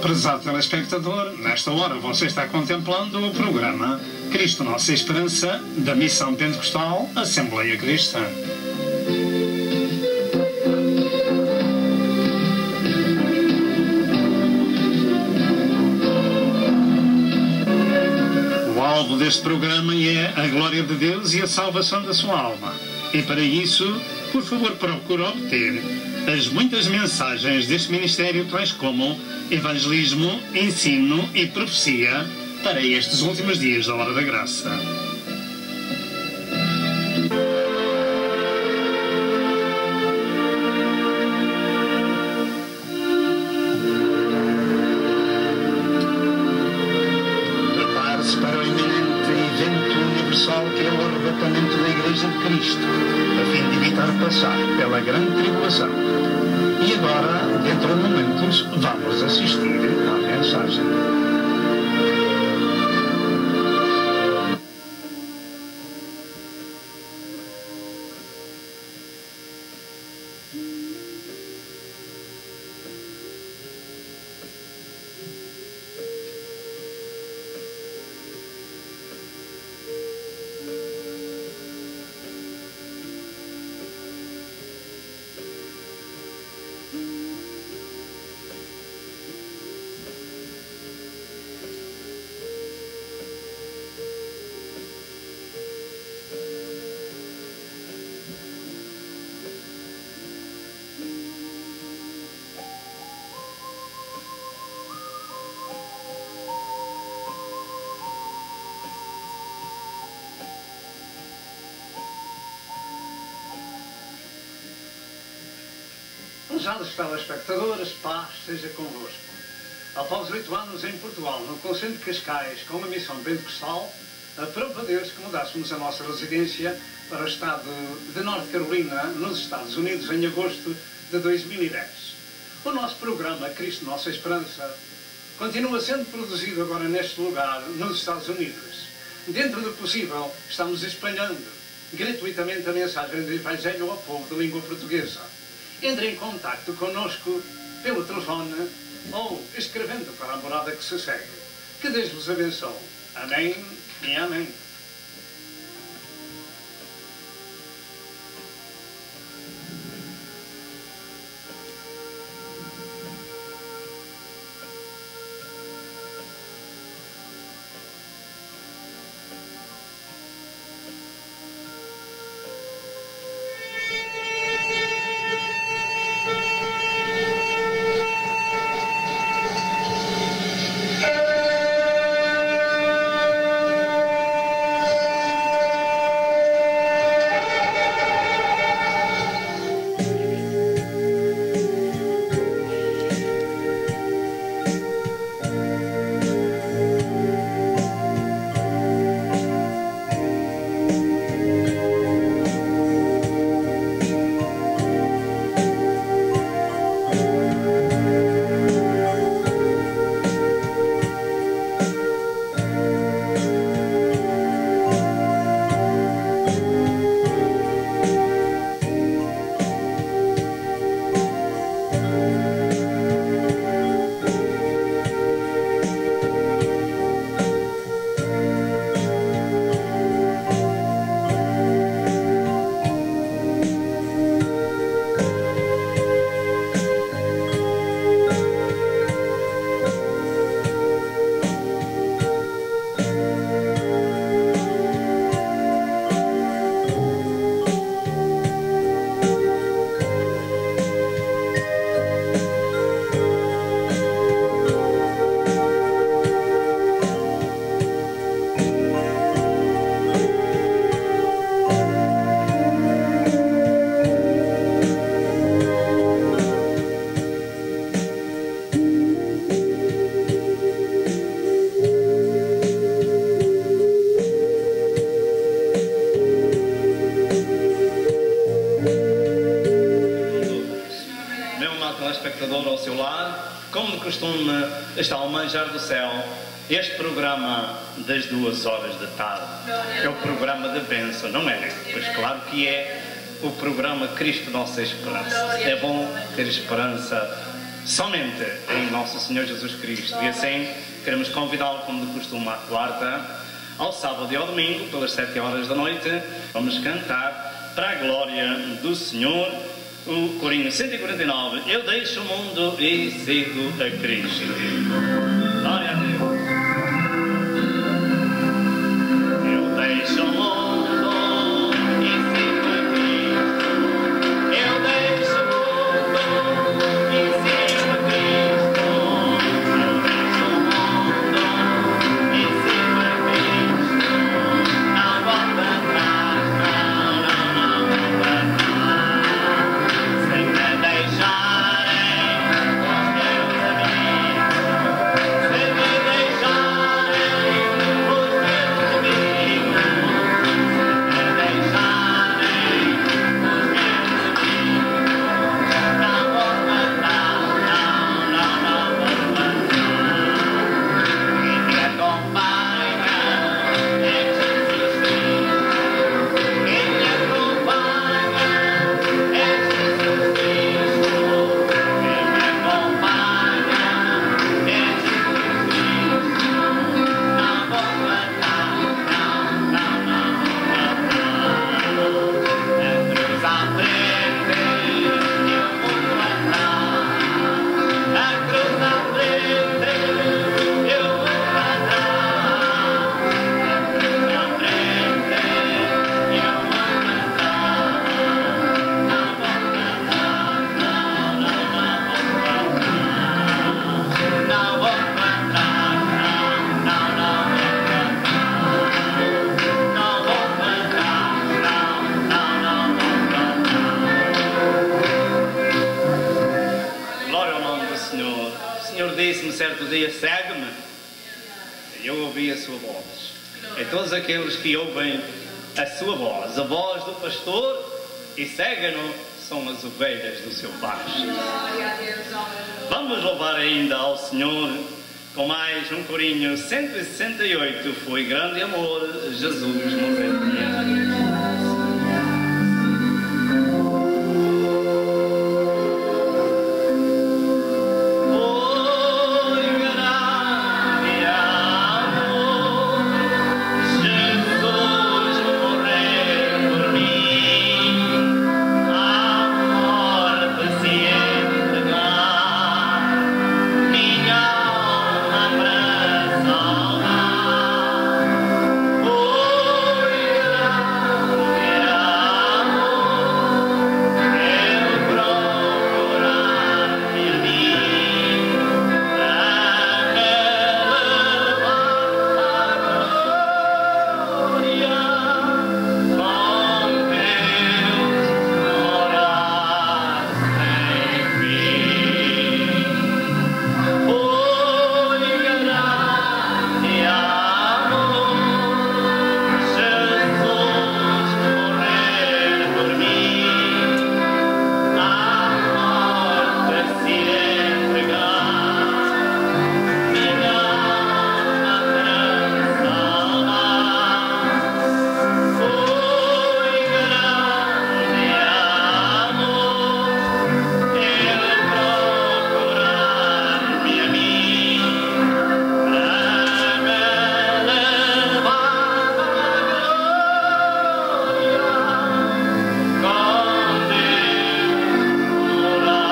Prezado telespectador, nesta hora você está contemplando o programa Cristo Nossa Esperança, da Missão Pentecostal Assembleia Cristã. O alvo deste programa é a glória de Deus e a salvação da sua alma. E para isso, por favor, procure obter as muitas mensagens deste ministério, tais como evangelismo, ensino e profecia para estes últimos dias da Hora da Graça. Prepare-se para o iminente evento universal que é o arrebatamento da Igreja de Cristo, a fim de evitar passar pela grande tribulação. E agora, dentro de momentos, vamos assistir à mensagem. Prezados telespectadores, paz seja convosco. Após 8 anos em Portugal, no Conselho de Cascais, com a Missão Pentecostal, aprove a Deus que mudássemos a nossa residência para o estado de North Carolina, nos Estados Unidos, em agosto de 2010. O nosso programa Cristo Nossa Esperança continua sendo produzido agora neste lugar, nos Estados Unidos. Dentro do possível, estamos espalhando gratuitamente a mensagem do Evangelho ao povo de língua portuguesa. Entre em contacto connosco pelo telefone ou escrevendo para a morada que se segue. Que Deus vos abençoe. Amém e amém. telespectador ao seu lado, como de costume está ao manjar do céu, este programa das 2 horas da tarde é o programa da bênção, não é? Pois claro que é o programa Cristo Nossa Esperança. É bom ter esperança somente em Nosso Senhor Jesus Cristo. E assim, queremos convidá-lo, como de costume, à quarta, ao sábado e ao domingo, pelas 7 horas da noite, vamos cantar para a glória do Senhor o corinho 149, Eu deixo o mundo e sigo a Cristo. Glória a Deus. Eu deixo o mundo e sigo a Cristo. Eu deixo o mundo e sigo a Cristo. Eu deixo o mundo e sigo a Cristo. Não volto atrás, não volto atrás. Se me deixarem os meus amigos, se me deixarem os meus amigos, se me deixarem os meus amigos, não volto atrás, não volto atrás. Quem me acompanha é Jesus Cristo. Quem me acompanha é Jesus Cristo. Quem me acompanha é Jesus Cristo. Não volto atrás, não volto atrás. A cruz à frente e o mundo atrás. A cruz à frente e o mundo atrás. A cruz à frente e o mundo atrás. Não volto atrás, não volto atrás. Não volto atrás, não volto atrás. Não volto atrás, não volto atrás. Glória ao nome do Senhor. O Senhor disse-me certo dia, segue-me. E eu ouvi a sua voz. E todos aqueles que ouvem a sua voz, a voz do pastor, e seguem-no, são as ovelhas do seu pasto. Vamos louvar ainda ao Senhor com mais um corinho 168. Foi grande amor, Jesus morreu por mim. Foi grande amor, Jesus morreu por mim, a morte se entregar, minha alma para salvar. Foi grande amor, eu procurar-me a mim, para me levar à glória, com Deus morar sem fim. Foi grande amor, Jesus morrer por mim, a morte se entregar, minha alma para salvar. Foi grande amor, ele procurar-me a mim, para me levar à glória, com Deus morar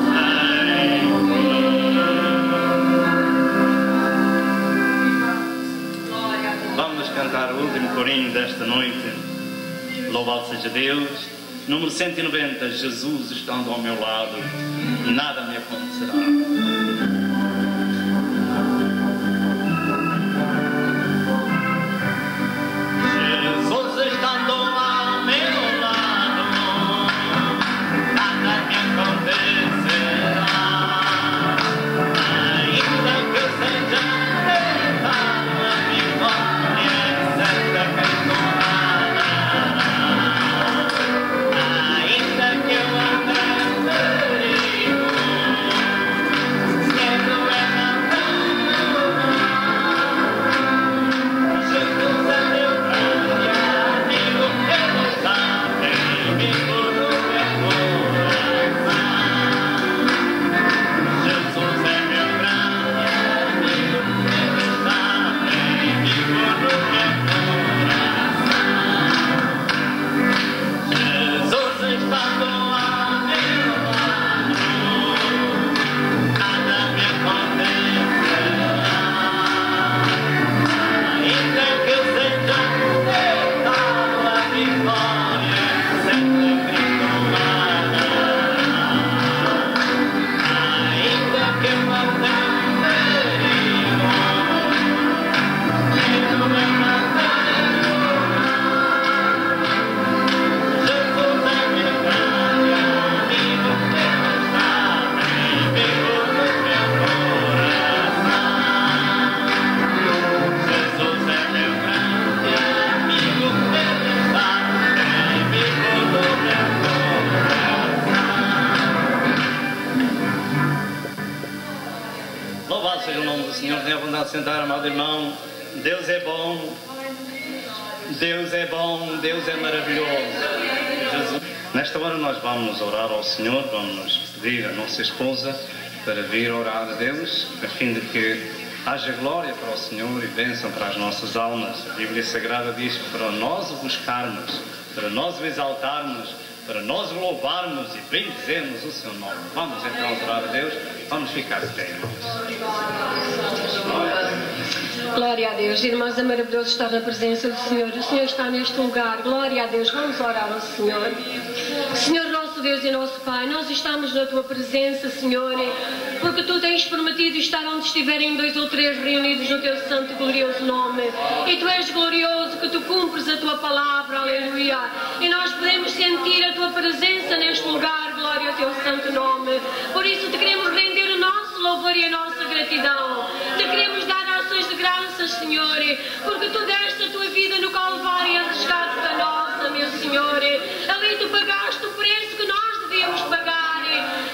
sem fim. Vamos cantar o último corinho desta noite. Louvado seja Deus. Número 190. Jesus estando ao meu lado, nada me acontecerá. Jesus estando ao meu lado, nada me acontecerá. Ainda que eu seja levado a vitória, certamente não ainda que eu ande em perigo, se Louvado seja o nome do Senhor. Tenha vontade de sentar, amado irmão. Deus é bom. Deus é bom. Deus é maravilhoso. Jesus. Nesta hora nós vamos orar ao Senhor. Vamos pedir a nossa esposa para vir orar a Deus, a fim de que haja glória para o Senhor e bênção para as nossas almas. A Bíblia Sagrada diz que para nós o buscarmos, para nós o exaltarmos, para nós o louvarmos e bendizermos o seu nome. Vamos então orar a Deus. Vamos ficar de pé, irmãos. Glória a Deus. Irmãos, é maravilhoso estar na presença do Senhor. O Senhor está neste lugar. Glória a Deus. Vamos orar ao Senhor. Senhor nosso Deus e nosso Pai, nós estamos na Tua presença, Senhor, porque Tu tens prometido estar onde estiverem 2 ou 3 reunidos no Teu santo e glorioso nome. E Tu és glorioso que Tu cumpres a Tua palavra. Aleluia. E nós podemos sentir a Tua presença neste lugar. Glória ao Teu santo nome. Por isso te queremos render o nosso louvor e a nossa gratidão. Te queremos dar ações de graças, Senhor, porque Tu deste a Tua vida no Calvário a resgate da nossa, meu Senhor. Ali Tu pagaste o preço que nós devíamos pagar.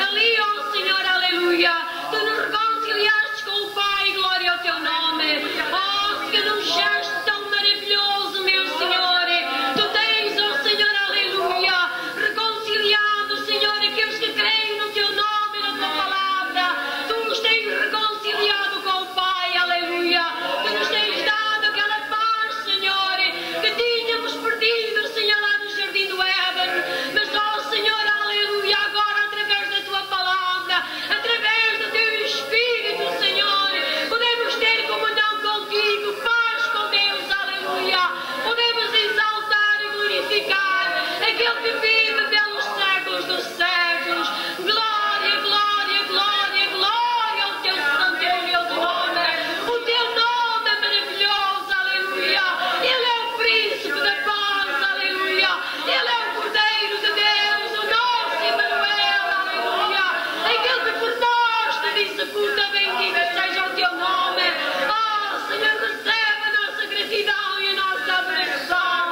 Ali, ó Senhor, aleluia, Tu nos reconciliaste com o Pai. Glória ao Teu nome. Oh, que num gesto tão maravilhoso, meu Senhor, Tu tens, ó Senhor, aleluia, reconciliado, Senhor, aqueles que creem no Teu nome e na Tua palavra. Tu nos tens reconciliado com o Pai, aleluia. Tu nos tens dado aquela paz, Senhor, que tínhamos perdido, Senhor, lá no Jardim do Éden. Mas, ó Senhor, aleluia, agora através da Tua palavra, através do Teu Espírito, Senhor, podemos ter comunhão contigo, paz com Deus, aleluia. Podemos exaltar e glorificar aquele que vive pelos séculos dos séculos. Glória, glória, glória, glória ao Teu santo e glorioso nome. O Teu nome é maravilhoso, aleluia. Ele é o príncipe da paz, aleluia. Ele é o Cordeiro de Deus, o nosso Emmanuel, aleluia. Aquele que por nós te executa, bendito seja o Teu nome. Oh, Senhor, recebe a nossa gratidão e a nossa adoração.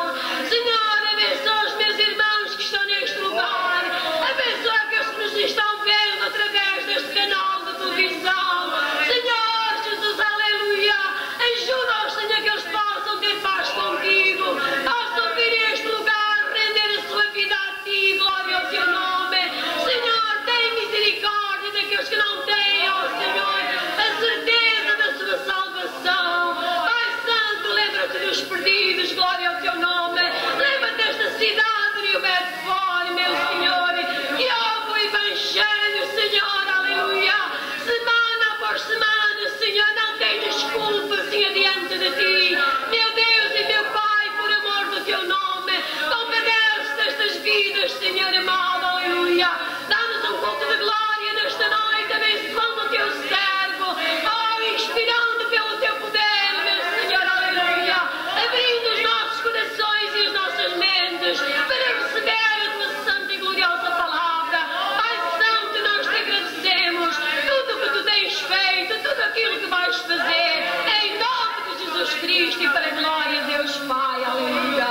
Senhor, abençoa os meus irmãos que estão neste lugar. Abençoa aqueles que nos estão vendo através deste canal de televisão. Senhor Jesus, aleluia. Ajuda-os, Senhor, que eles possam ter paz contigo. Possam vir a este lugar, render a sua vida a Ti. Glória ao Teu nome. Senhor, tem misericórdia daqueles que não têm, ó Senhor, a certeza da sua salvação. Pai Santo, lembra-te dos perdidos. Glória ao Teu nome. Lembra-te desta cidade de Rio Bedford, meu Senhor, que ouve o Evangelho, Senhor, aleluia. Semana após semana, Senhor, não tem desculpa, Senhor, diante de Ti. Meu Deus e meu Pai, por amor do Teu nome, compadece destas vidas, Senhor amado, aleluia. Dá-nos um culto de glória nesta noite, abençoando o Teu servo, oh, inspirando pelo Teu poder, meu Senhor, aleluia. Abrindo os nossos corações e as nossas mentes para receber a Tua santa e gloriosa palavra. Pai Santo, nós Te agradecemos tudo o que Tu tens feito, tudo aquilo que vais fazer, em nome de Jesus Cristo e para a glória de Deus Pai, aleluia.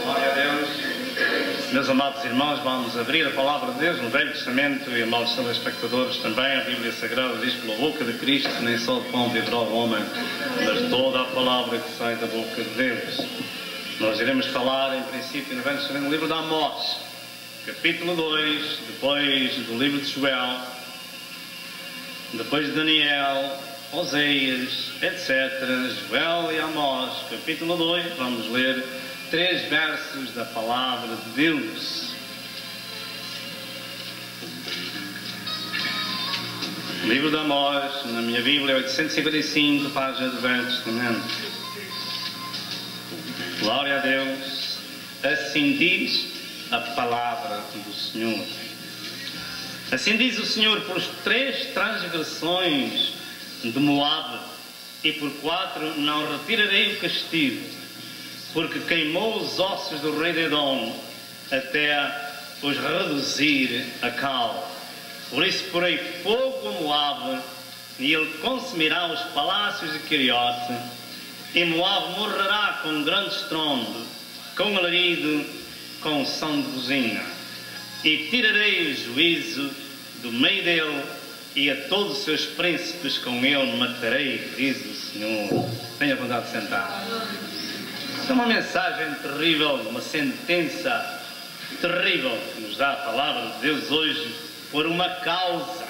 Glória a Deus. Meus amados irmãos, vamos abrir a palavra de Deus no Velho Testamento, e irmãos telespectadores também. A Bíblia Sagrada diz: pela boca de Cristo nem só de pão viverá o homem, mas toda a palavra que sai da boca de Deus. Nós iremos falar, em princípio, no Velho Testamento, no livro de Amós, capítulo 2, depois do livro de Joel, depois de Daniel, Oseias, etc. Joel e Amós, capítulo 2, vamos ler 3 versos da palavra de Deus. Livro de Amós, na minha Bíblia, 855, página do Velho Testamento. Glória a Deus. Assim diz a palavra do Senhor. Assim diz o Senhor: por 3 transgressões de Moabe e por 4 não retirarei o castigo, porque queimou os ossos do rei de Edom até os reduzir a cal. Por isso porei fogo a Moabe, e ele consumirá os palácios de Queriote, e Moabe morrerá com grande estrondo, com alarido, com som de buzina. E tirarei o juízo do meio dele, e a todos os seus príncipes com ele matarei, diz o Senhor. Tenha vontade de sentar. É uma mensagem terrível, uma sentença terrível que nos dá a palavra de Deus hoje por uma causa.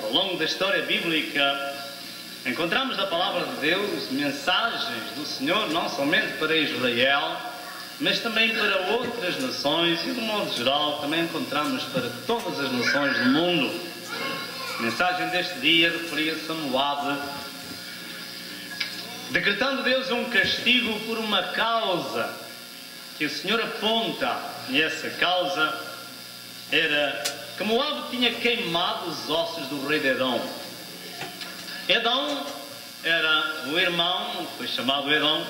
Ao longo da história bíblica encontramos na palavra de Deus mensagens do Senhor não somente para Israel, mas também para outras nações e, de modo geral, também encontramos para todas as nações do mundo. A mensagem deste dia referia-se a Moabe, decretando Deus um castigo por uma causa que o Senhor aponta, e essa causa era que Moabe tinha queimado os ossos do rei de Edom. Edom era o irmão, foi chamado Edom,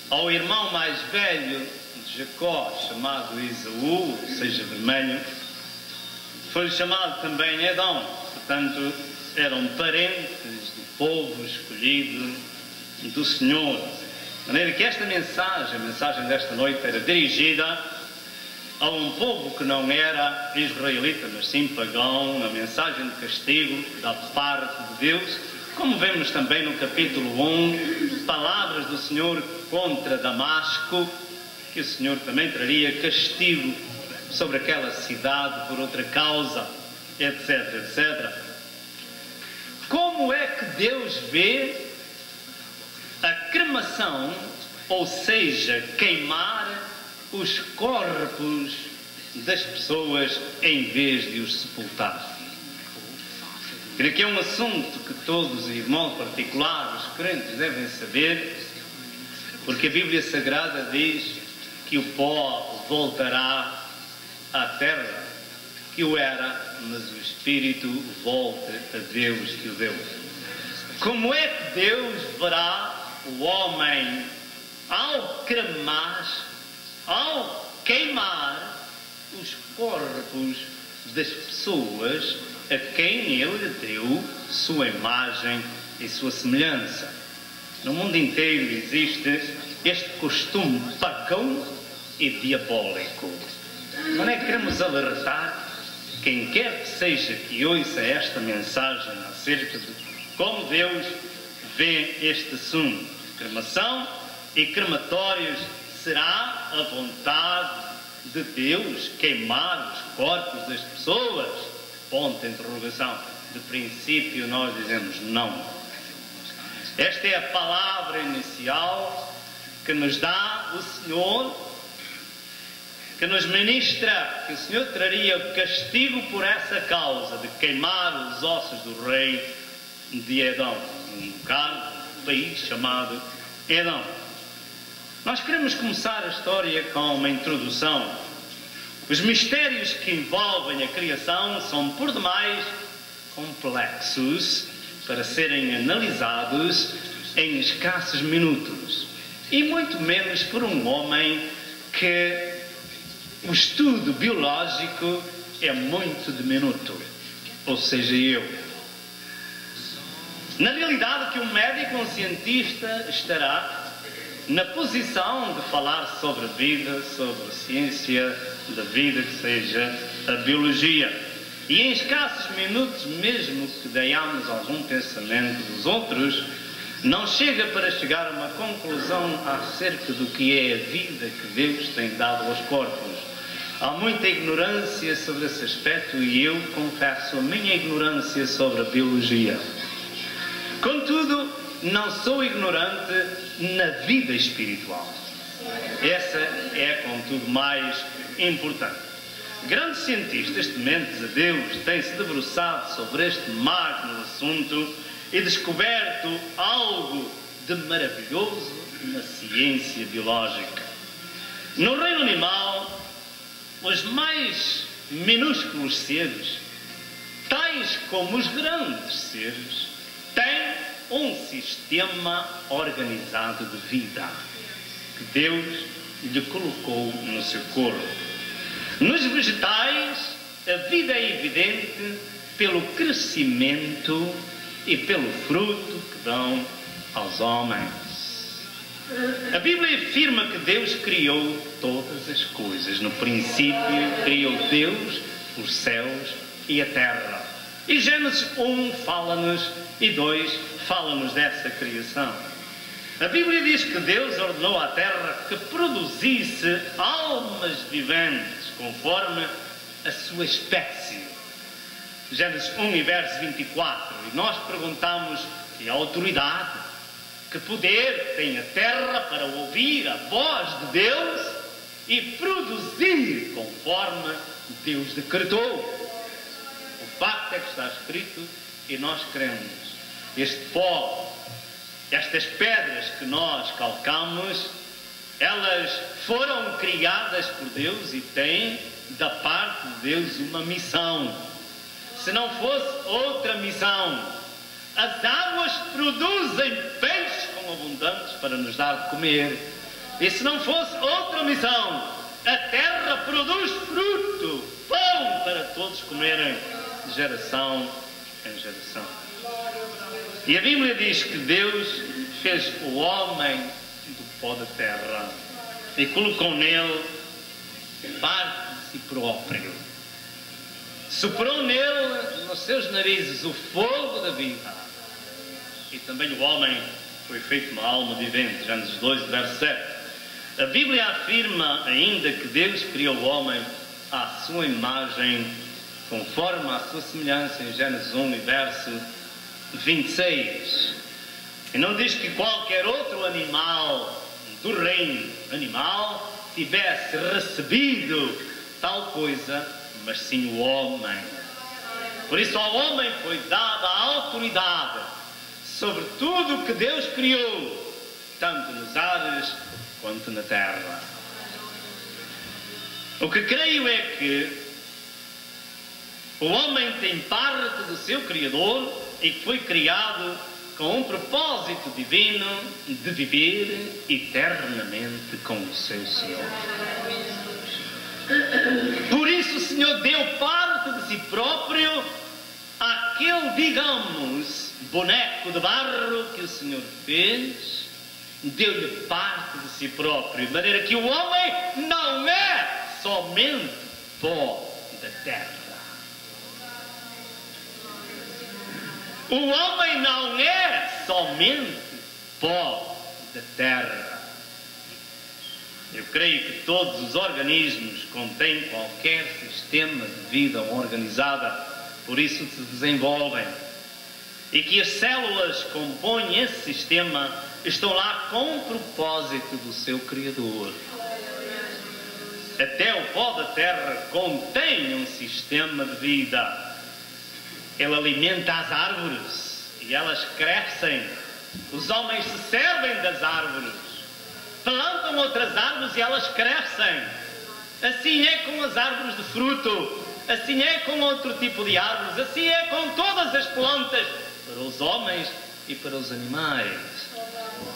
ao irmão mais velho de Jacó, chamado Esaú, ou seja, vermelho, foi chamado também Edom. Portanto, eram parentes do povo escolhido do Senhor. De maneira que esta mensagem, a mensagem desta noite, era dirigida a um povo que não era israelita, mas sim pagão, uma mensagem de castigo da parte de Deus, como vemos também no capítulo 1, palavras do Senhor contra Damasco, que o Senhor também traria castigo sobre aquela cidade por outra causa, etc, etc. Como é que Deus vê a cremação, ou seja, queimar os corpos das pessoas em vez de os sepultar? Creio que é um assunto que todos, e de modo particular os crentes, devem saber, porque a Bíblia Sagrada diz que o pó voltará à terra, que o era, mas o Espírito volta a Deus que o deu. Como é que Deus verá o homem ao cremar, ao queimar os corpos das pessoas a quem ele deu sua imagem e sua semelhança? No mundo inteiro existe este costume pagão e diabólico. Não é que queremos alertar quem quer que seja que ouça esta mensagem acerca de como Deus vê este assunto. Cremação e crematórios, será a vontade de Deus queimar os corpos das pessoas? Ponto de interrogação. De princípio nós dizemos não. Esta é a palavra inicial que nos dá o Senhor, que nos ministra que o Senhor traria castigo por essa causa de queimar os ossos do rei de Edom, um país chamado Edom. Nós queremos começar a história com uma introdução. Os mistérios que envolvem a criação são por demais complexos para serem analisados em escassos minutos, e muito menos por um homem que o estudo biológico é muito diminuto, ou seja, eu. Na realidade, que um médico, um cientista estará na posição de falar sobre a vida, sobre a ciência da vida, que seja a biologia. E em escassos minutos, mesmo que tenhamos algum pensamento dos outros, não chega para chegar a uma conclusão acerca do que é a vida que Deus tem dado aos corpos. Há muita ignorância sobre esse aspecto e eu confesso a minha ignorância sobre a biologia. Contudo, não sou ignorante na vida espiritual. Essa é, contudo, mais importante. Grandes cientistas tementes a Deus têm-se debruçado sobre este magno assunto e descoberto algo de maravilhoso na ciência biológica. No reino animal, os mais minúsculos seres, tais como os grandes seres, têm um sistema organizado de vida que Deus lhe colocou no seu corpo. Nos vegetais, a vida é evidente pelo crescimento e pelo fruto que dão aos homens. A Bíblia afirma que Deus criou todas as coisas. No princípio, criou Deus os céus e a terra. E Gênesis 1 fala-nos e 2 fala-nos dessa criação. A Bíblia diz que Deus ordenou à terra que produzisse almas viventes conforme a sua espécie. Gênesis 1 e verso 24. E nós perguntamos que autoridade, que poder tem a terra para ouvir a voz de Deus e produzir conforme Deus decretou. O facto é que está escrito e nós cremos. Este pó, estas pedras que nós calcamos, elas foram criadas por Deus e têm da parte de Deus uma missão. Se não fosse outra missão, as águas produzem peixes com abundantes para nos dar de comer. E se não fosse outra missão, a terra produz fruto, pão para todos comerem, de geração em geração. E a Bíblia diz que Deus fez o homem do pó da terra e colocou nele parte de si próprio. Soprou nele, nos seus narizes, o fogo da vida. E também o homem foi feito uma alma vivente. Gênesis 2, verso 7. A Bíblia afirma ainda que Deus criou o homem à sua imagem, conforme a sua semelhança, em Gênesis 1 e verso 26. E não diz que qualquer outro animal do reino animal tivesse recebido tal coisa, mas sim o homem. Por isso ao homem foi dada a autoridade sobre tudo o que Deus criou, tanto nos ares quanto na terra. O que creio é que o homem tem parte do seu Criador e que foi criado com um propósito divino de viver eternamente com o seu Senhor. Por isso o Senhor deu parte de si próprio àquele, digamos, boneco de barro que o Senhor fez, deu-lhe parte de si próprio, de maneira que o homem não é somente pó da terra. O homem não é somente pó da terra. Eu creio que todos os organismos contêm qualquer sistema de vida organizada, por isso se desenvolvem. E que as células que compõem esse sistema estão lá com o propósito do seu Criador. Até o pó da terra contém um sistema de vida. Ele alimenta as árvores e elas crescem. Os homens se servem das árvores, plantam outras árvores e elas crescem. Assim é com as árvores de fruto, assim é com outro tipo de árvores, assim é com todas as plantas, para os homens e para os animais.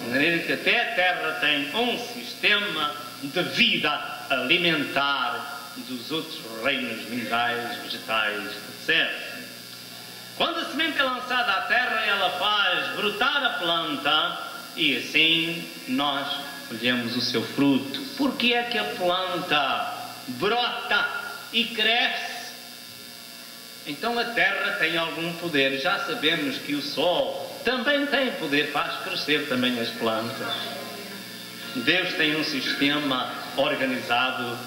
De maneira que até a terra tem um sistema de vida alimentar dos outros reinos minerais, vegetais, etc. Quando a semente é lançada à terra, ela faz brotar a planta e assim nós colhemos o seu fruto. Por que é que a planta brota e cresce? Então a terra tem algum poder. Já sabemos que o sol também tem poder, faz crescer também as plantas. Deus tem um sistema organizado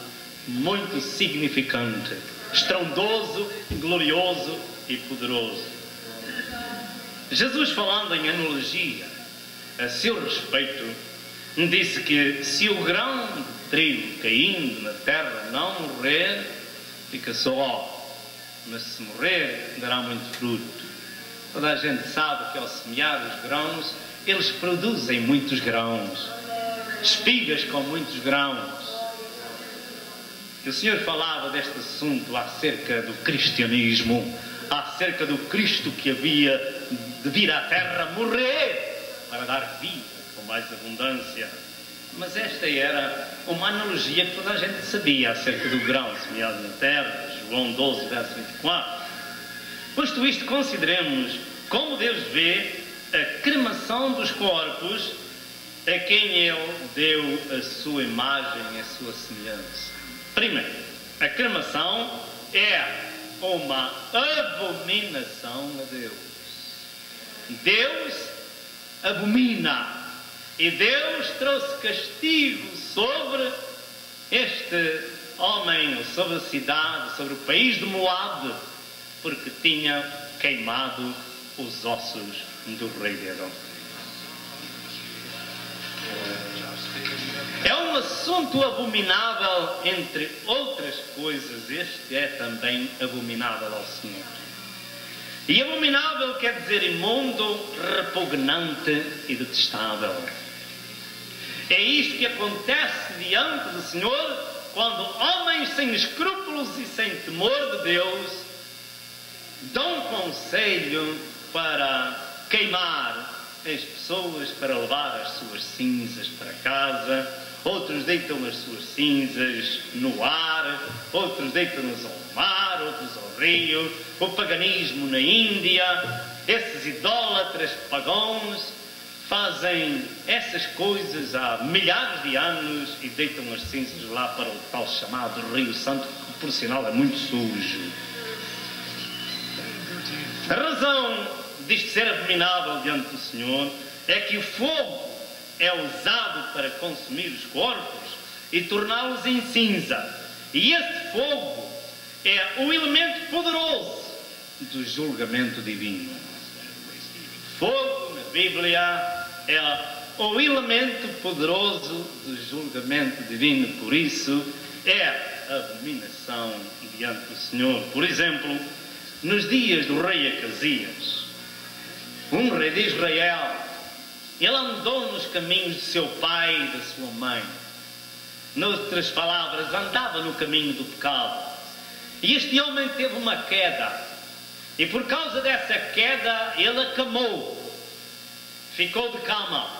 muito significante, estrondoso, glorioso e poderoso. Jesus, falando em analogia a seu respeito, disse que se o grão de trigo caindo na terra não morrer, fica só, mas se morrer, dará muito fruto. Toda a gente sabe que ao semear os grãos, eles produzem muitos grãos, espigas com muitos grãos. E o Senhor falava deste assunto acerca do cristianismo, acerca do Cristo que havia de vir à terra morrer para dar vida com mais abundância. Mas esta era uma analogia que toda a gente sabia acerca do grão semeado na terra, João 12, verso 24. Posto isto, consideremos como Deus vê a cremação dos corpos a quem Ele deu a sua imagem e a sua semelhança. Primeiro, a cremação é uma abominação a Deus. Deus abomina. E Deus trouxe castigo sobre este homem, sobre a cidade, sobre o país de Moabe, porque tinha queimado os ossos do rei de Edom. É um assunto abominável, entre outras coisas. Este é também abominável ao Senhor. E abominável quer dizer imundo, repugnante e detestável. É isto que acontece diante do Senhor quando homens sem escrúpulos e sem temor de Deus dão conselho para queimar as pessoas, para levar as suas cinzas para casa. Outros deitam as suas cinzas no ar, outros deitam-nos ao mar, outros ao rio. O paganismo na Índia, esses idólatras pagãos fazem essas coisas há milhares de anos e deitam as cinzas lá para o tal chamado Rio Santo, que por sinal é muito sujo. A razão disto ser abominável diante do Senhor é que o fogo é usado para consumir os corpos e torná-los em cinza. E esse fogo é o elemento poderoso do julgamento divino. Fogo, na Bíblia, é o elemento poderoso do julgamento divino. Por isso, é abominação diante do Senhor. Por exemplo, nos dias do rei Acasias, um rei de Israel, ele andou nos caminhos de seu pai e da sua mãe. Noutras palavras, andava no caminho do pecado. E este homem teve uma queda. E por causa dessa queda, ele acamou. Ficou de cama.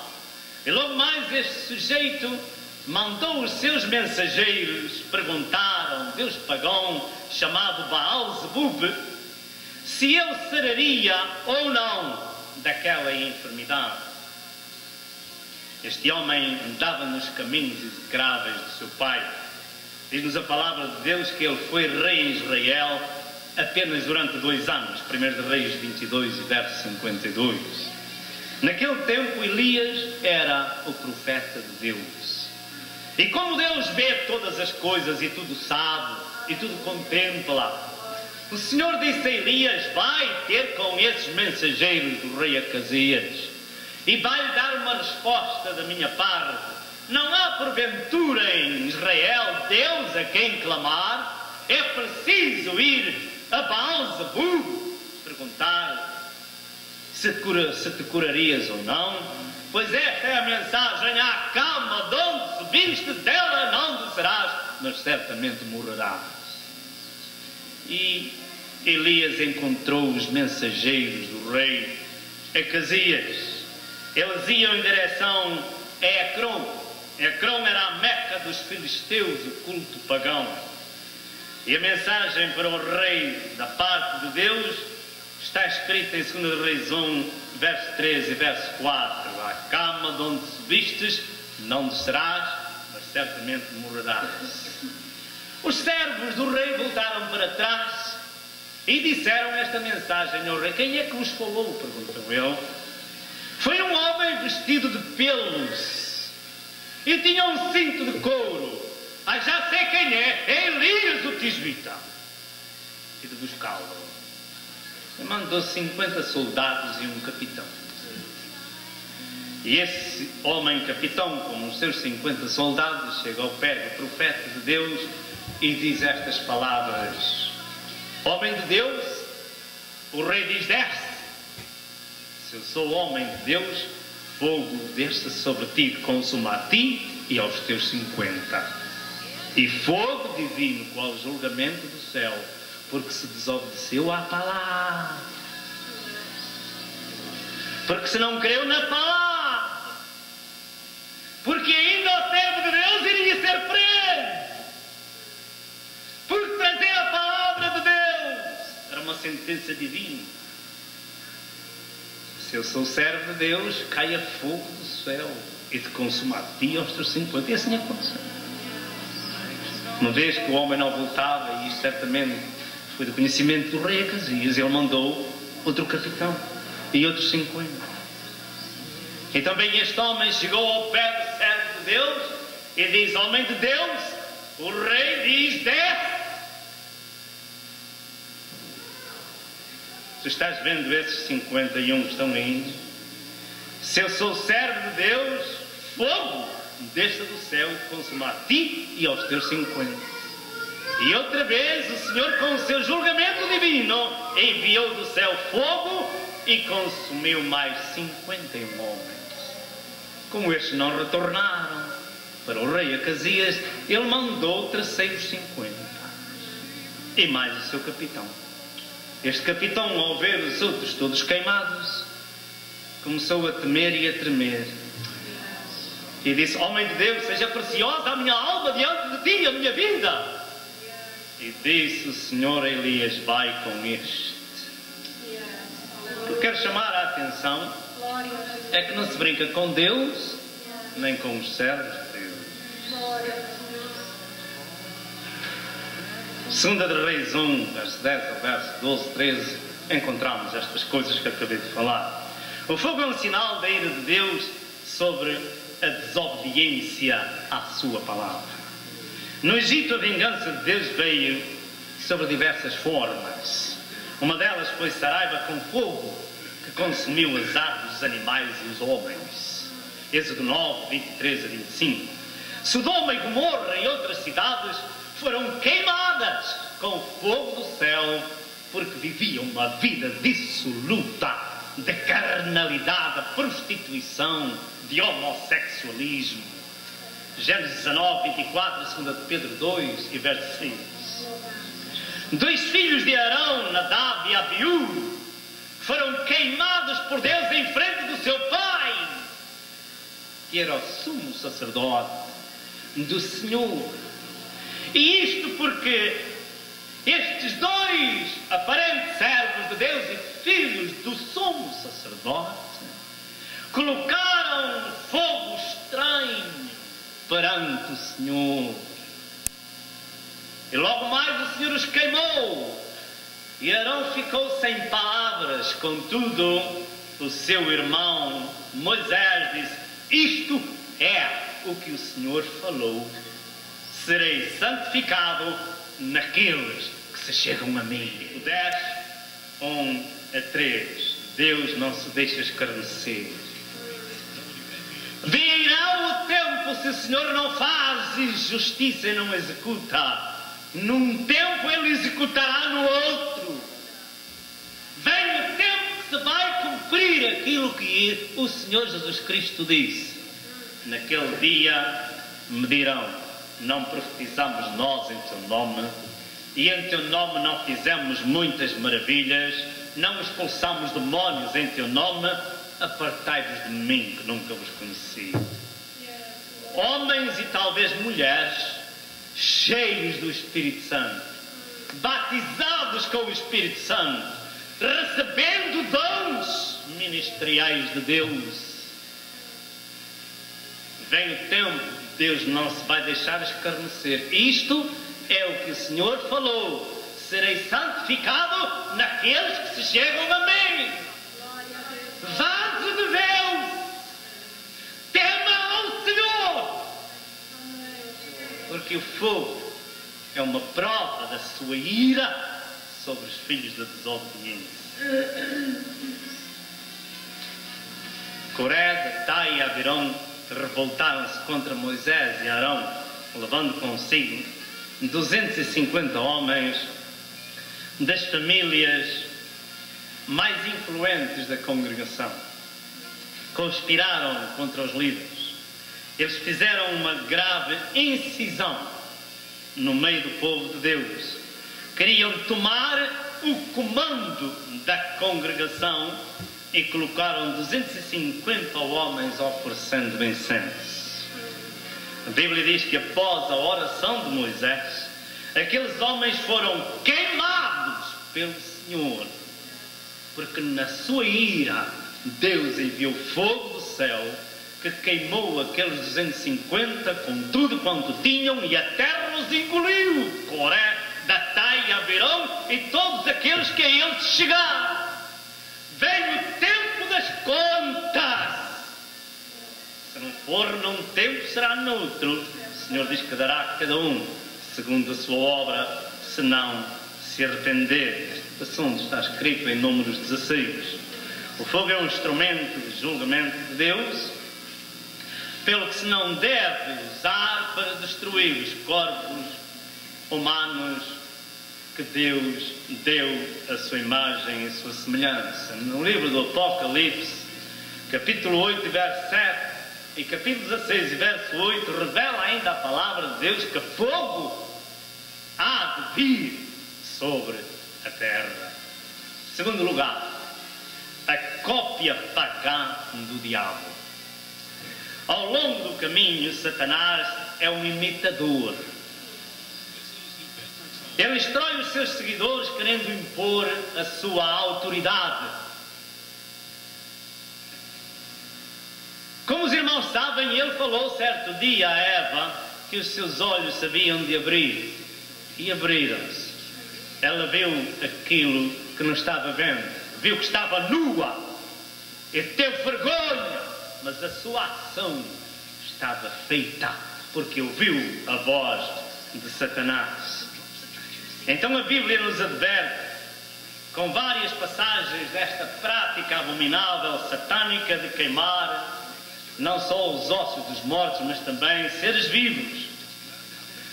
E logo mais este sujeito mandou os seus mensageiros perguntar a um deus pagão chamado Baal-zebub se ele sararia ou não daquela enfermidade. Este homem andava nos caminhos execráveis do seu pai. Diz-nos a palavra de Deus que ele foi rei em Israel apenas durante 2 anos. 1 de Reis 22, verso 52. Naquele tempo, Elias era o profeta de Deus. E como Deus vê todas as coisas e tudo sabe e tudo contempla, o Senhor disse a Elias: vai ter com esses mensageiros do rei Acasias e vai-lhe dar uma resposta da minha parte. Não há porventura em Israel Deus a quem clamar? É preciso ir a Baal-zebub perguntar se te curarias ou não? Pois esta é a mensagem: à cama de onde subiste, dela não descerás, mas certamente morrerás. E Elias encontrou os mensageiros do rei Acasias. Eles iam em direção a Ecrom. Ecrom era a Meca dos filisteus, o culto pagão. E a mensagem para o rei da parte de Deus está escrita em 2 Reis 1, verso 13 e verso 4. À cama de onde subistes, não descerás, mas certamente morrerás. Os servos do rei voltaram para trás e disseram esta mensagem ao rei. Quem é que vos falou? Perguntou ele. Foi um homem vestido de pelos e tinha um cinto de couro. Ah, já sei quem é. É Elias o Tisbita. E de buscá-lo. Mandou 50 soldados e um capitão. E esse homem capitão, com os seus 50 soldados, chega ao pé do profeta de Deus e diz estas palavras: homem de Deus, o rei diz: desce. Se eu sou homem de Deus, fogo desça sobre ti, consuma a ti e aos teus 50. E fogo divino, qual julgamento do céu, porque se desobedeceu à palavra. Porque se não creu na palavra. Porque ainda o servo de Deus iria ser preso. Porque trazer a palavra de Deus era uma sentença divina. Se eu sou servo de Deus, caia fogo do céu e te consuma a ti aos teus 50. E assim aconteceu. Uma vez que o homem não voltava, e isto certamente foi do conhecimento do rei Acasias. Ele mandou outro capitão e outros 50. E também este homem chegou ao pé do servo de Deus e diz: homem de Deus, o rei diz: desce. Tu estás vendo esses 51 que estão indo? Se eu sou servo de Deus, fogo desça do céu e te consuma a ti e aos teus 50. E outra vez o Senhor, com o seu julgamento divino, enviou do céu fogo e consumiu mais 51 homens. Como estes não retornaram para o rei Acasias, ele mandou terceiros 50 e mais o seu capitão. Este capitão, ao ver os outros todos queimados, começou a temer e a tremer e disse: homem de Deus, seja preciosa a minha alma diante de ti, a minha vida. E disse o Senhor: Elias, vai com este. O que eu quero chamar a atenção é que não se brinca com Deus nem com os servos de Deus. Segunda de Reis 1, verso 10 ao verso 12, 13, encontramos estas coisas que acabei de falar. O fogo é um sinal da ira de Deus sobre a desobediência à sua palavra. No Egito, a vingança de Deus veio sobre diversas formas. Uma delas foi Saraiva com fogo, que consumiu as árvores, os animais e os homens. Êxodo 9, 23 a 25. Sodoma e Gomorra e outras cidades foram queimadas com fogo do céu, porque viviam uma vida dissoluta de carnalidade, de prostituição, de homossexualismo. Gênesis 19, 24, 2 de Pedro 2 e verso 6. 2 filhos de Arão, Nadab e Abiú, foram queimados por Deus em frente do seu pai, que era o sumo sacerdote do Senhor. E isto porque estes 2 aparentes servos de Deus e filhos do sumo sacerdote colocaram fogo estranho perante o Senhor. E logo mais o Senhor os queimou. E Arão ficou sem palavras. Contudo, o seu irmão Moisés disse: isto é o que o Senhor falou: serei santificado naqueles que se chegam a mim. 10, 1 a 3. Deus não se deixa escarnecer. Virá o tempo, se o Senhor não faz justiça e não executa. Num tempo ele executará no outro. Vem o tempo que se vai cumprir aquilo que o Senhor Jesus Cristo disse. Naquele dia me dirão: não profetizamos nós em teu nome, e em teu nome não fizemos muitas maravilhas, não expulsamos demónios em teu nome. Apartai-vos de mim, que nunca vos conheci. Homens e talvez mulheres cheios do Espírito Santo, batizados com o Espírito Santo, recebendo dons ministeriais de Deus. Vem o tempo, Deus não se vai deixar escarnecer. Isto é o que o Senhor falou: serei santificado naqueles que se chegam a mim. Vaso de Deus, tema ao Senhor, porque o fogo é uma prova da sua ira sobre os filhos da desobediência. Coré, Datai e Abiram revoltaram-se contra Moisés e Arão, levando consigo 250 homens das famílias mais influentes da congregação. Conspiraram contra os líderes. Eles fizeram uma grave incisão no meio do povo de Deus. Queriam tomar o comando da congregação e colocaram 250 homens oferecendo incenso. A Bíblia diz que após a oração de Moisés, aqueles homens foram queimados pelo Senhor, porque na sua ira Deus enviou fogo do céu que queimou aqueles 250 com tudo quanto tinham, e a terra os engoliu. Coré, Datai e Abiram e todos aqueles que a ele chegaram. Vem o tempo das contas. Se não for num tempo, será noutro. O Senhor diz que dará a cada um segundo a sua obra, se não se arrepender. Este assunto está escrito em Números 16. O fogo é um instrumento de julgamento de Deus, pelo que se não deve usar para destruir os corpos humanos que Deus deu a sua imagem e a sua semelhança. No livro do Apocalipse, capítulo 8, verso 7 e capítulo 16 e verso 8, revela ainda a palavra de Deus que fogo há de vir sobre a terra. Em segundo lugar, a cópia pagã do diabo. Ao longo do caminho, Satanás é um imitador. Ele instrói os seus seguidores querendo impor a sua autoridade. Como os irmãos sabem, ele falou certo dia a Eva que os seus olhos sabiam de abrir. E abriram-se. Ela viu aquilo que não estava vendo. Viu que estava nua. E teve vergonha. Mas a sua ação estava feita. Porque ouviu a voz de Satanás. Então a Bíblia nos adverte, com várias passagens desta prática abominável, satânica, de queimar não só os ossos dos mortos, mas também seres vivos,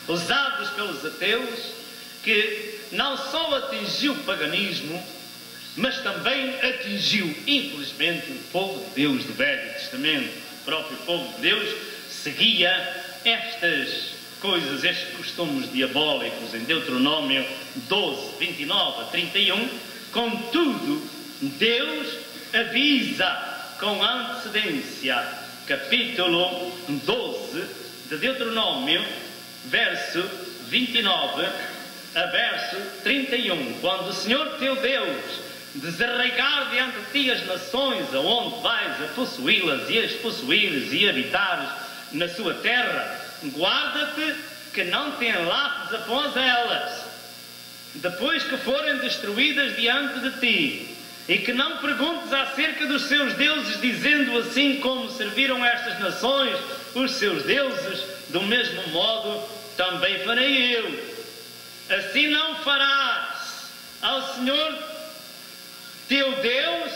usados pelos ateus, que não só atingiu o paganismo, mas também atingiu, infelizmente, o povo de Deus do Velho Testamento. O próprio povo de Deus seguia estas coisas, estes costumes diabólicos em Deuteronômio 12, 29 a 31. Contudo, Deus avisa com antecedência, capítulo 12 de Deuteronômio, verso 29 a verso 31. Quando o Senhor teu Deus desarraigar diante de ti as nações aonde vais a possuí-las e as possuíres e habitares na sua terra, guarda-te que não te enlaces após elas, depois que forem destruídas diante de ti, e que não perguntes acerca dos seus deuses, dizendo: assim como serviram estas nações os seus deuses, do mesmo modo também farei eu. Assim não farás ao Senhor teu Deus,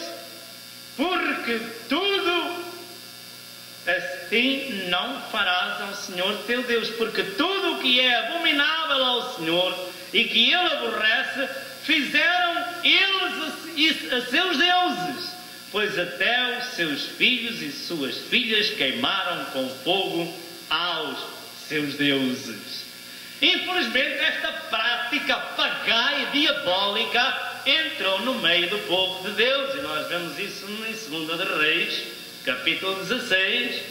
porque tudo assim não farás ao Senhor teu Deus, porque tudo o que é abominável ao Senhor e que Ele aborrece, fizeram eles a seus deuses, pois até os seus filhos e suas filhas queimaram com fogo aos seus deuses. Infelizmente, esta prática pagã e diabólica entrou no meio do povo de Deus, e nós vemos isso em 2 de Reis, capítulo 16,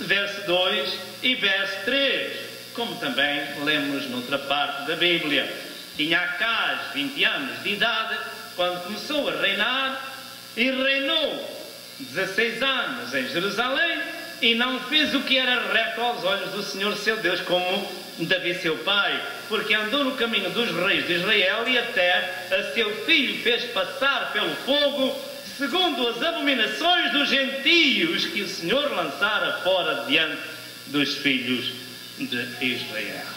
verso 2 e verso 3, como também lemos noutra parte da Bíblia. Tinha Acaz 20 anos de idade quando começou a reinar, e reinou 16 anos em Jerusalém, e não fez o que era reto aos olhos do Senhor seu Deus, como Davi seu pai, porque andou no caminho dos reis de Israel, e até a seu filho fez passar pelo fogo, segundo as abominações dos gentios que o Senhor lançara fora diante dos filhos de Israel.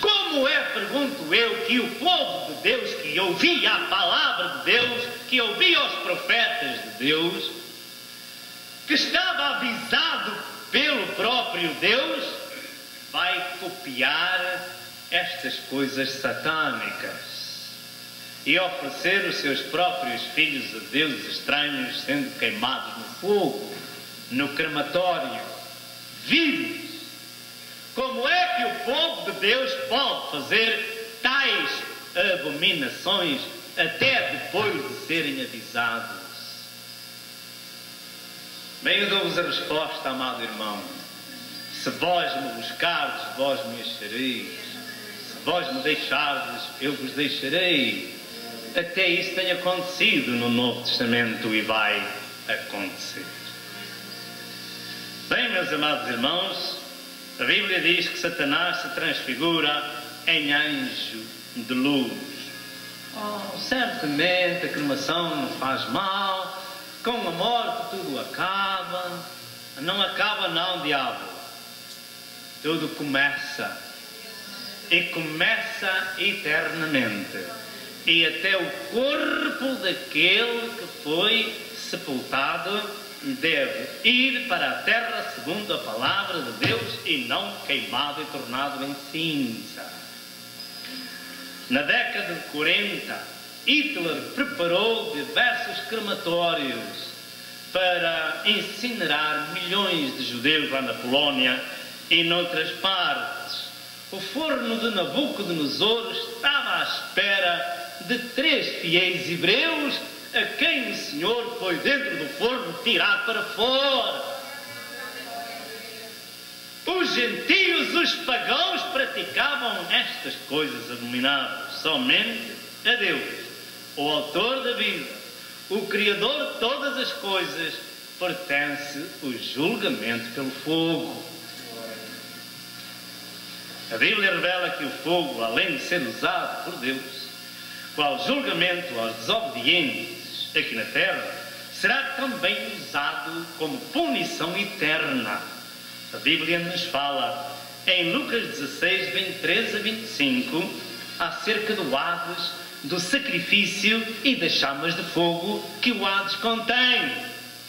Como é, pergunto eu, que o povo de Deus, que ouvia a palavra de Deus, que ouvia os profetas de Deus, que estava avisado pelo próprio Deus, vai copiar estas coisas satânicas e oferecer os seus próprios filhos a deuses estranhos, sendo queimados no fogo, no crematório, vivos? Como é que o povo de Deus pode fazer tais abominações até depois de serem avisados? Bem, eu dou-vos a resposta, amado irmão. Se vós me buscardes, vós me achareis. Se vós me deixardes, eu vos deixarei. Até isso tem acontecido no Novo Testamento e vai acontecer. Bem, meus amados irmãos, a Bíblia diz que Satanás se transfigura em anjo de luz. Oh, certamente a cremação não faz mal, com a morte tudo acaba. Não acaba não, diabo. Tudo começa. E começa eternamente. E até o corpo daquele que foi sepultado deve ir para a terra segundo a palavra de Deus e não queimado e tornado em cinza. Na década de 40, Hitler preparou diversos crematórios para incinerar milhões de judeus lá na Polónia e noutras partes. O forno de Nabucodonosor estava à espera de 3 fiéis hebreus a quem o Senhor foi dentro do forno tirar para fora. Os gentios, os pagãos, praticavam estas coisas abomináveis. Somente a Deus, o autor da vida, o Criador de todas as coisas, pertence o julgamento pelo fogo. A Bíblia revela que o fogo, além de ser usado por Deus, qual julgamento aos desobedientes aqui na terra, será também usado como punição eterna. A Bíblia nos fala em Lucas 16, 23 a 25, acerca do Hades, do sacrifício e das chamas de fogo que o Hades contém.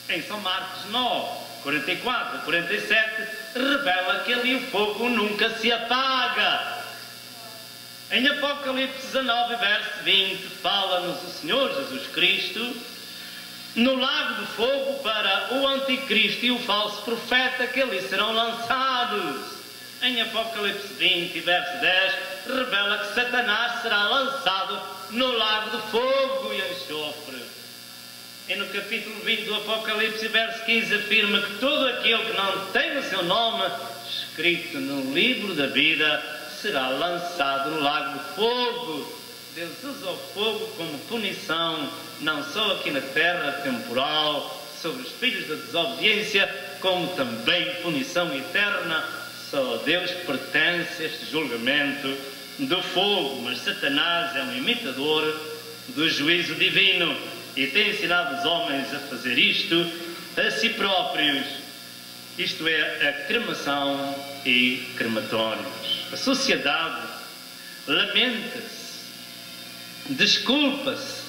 Em São Marcos 9, 44 a 47, revela que ali o fogo nunca se apaga. Em Apocalipse 19, verso 20, fala-nos o Senhor Jesus Cristo no lago de fogo para o anticristo e o falso profeta que ali serão lançados. Em Apocalipse 20, verso 10, revela que Satanás será lançado no lago de fogo e enxofre. E no capítulo 20 do Apocalipse, verso 15, afirma que todo aquele que não tem o seu nome escrito no livro da vida será lançado no lago de fogo. Deus usa o fogo como punição, não só aqui na terra temporal, sobre os filhos da desobediência, como também punição eterna. Só a Deus pertence este julgamento do fogo, mas Satanás é um imitador do juízo divino e tem ensinado os homens a fazer isto a si próprios, isto é, a cremação e crematórios. A sociedade lamenta-se, desculpa-se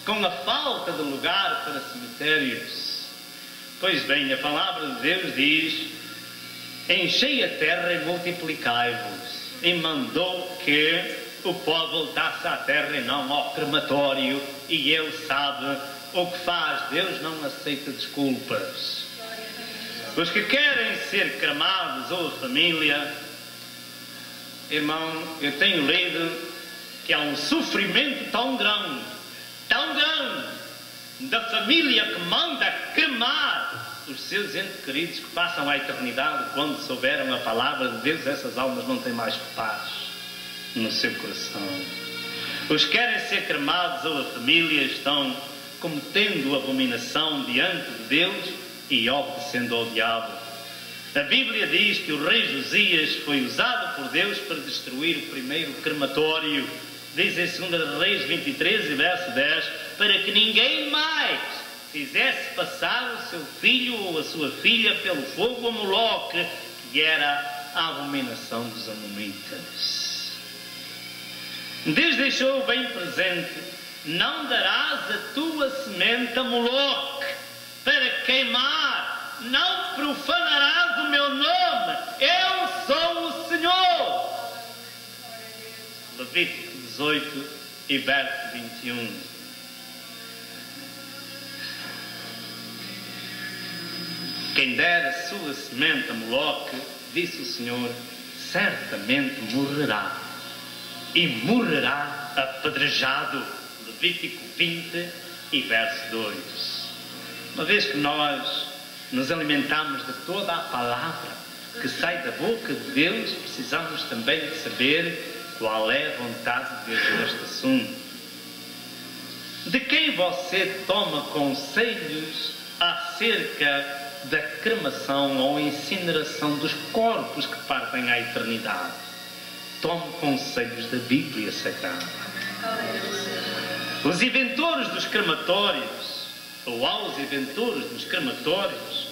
com a falta de lugar para cemitérios. Pois bem, a palavra de Deus diz: enchei a terra e multiplicai-vos, e mandou que o pó voltasse à terra e não ao crematório, e ele sabe o que faz. Deus não aceita desculpas. Os que querem ser cremados ou a família, irmão, eu tenho lido que há um sofrimento tão grande da família que manda cremar os seus entes queridos que passam a eternidade. Quando souberam a palavra de Deus, essas almas não têm mais paz no seu coração. Os que querem ser cremados ou a família estão cometendo abominação diante de Deus e obedecendo ao diabo. A Bíblia diz que o rei Josias foi usado por Deus para destruir o primeiro crematório. Diz em 2 Reis 23 e verso 10, para que ninguém mais fizesse passar o seu filho ou a sua filha pelo fogo a Moloque, que era a abominação dos amonitas. Deus deixou bem presente: não darás a tua semente a Moloque para queimar, não profanarás o meu nome, eu sou o Senhor. Levítico 18 e verso 21. Quem der a sua semente a Moloque, disse o Senhor, certamente morrerá, e morrerá apedrejado. Levítico 20 e verso 2. Uma vez que nós nos alimentamos de toda a palavra que sai da boca de Deus, precisamos também de saber qual é a vontade de Deus neste assunto. De quem você toma conselhos acerca da cremação ou incineração dos corpos que partem à eternidade? tome conselhos da Bíblia Sagrada. Os inventores dos crematórios, ou aos inventores dos crematórios,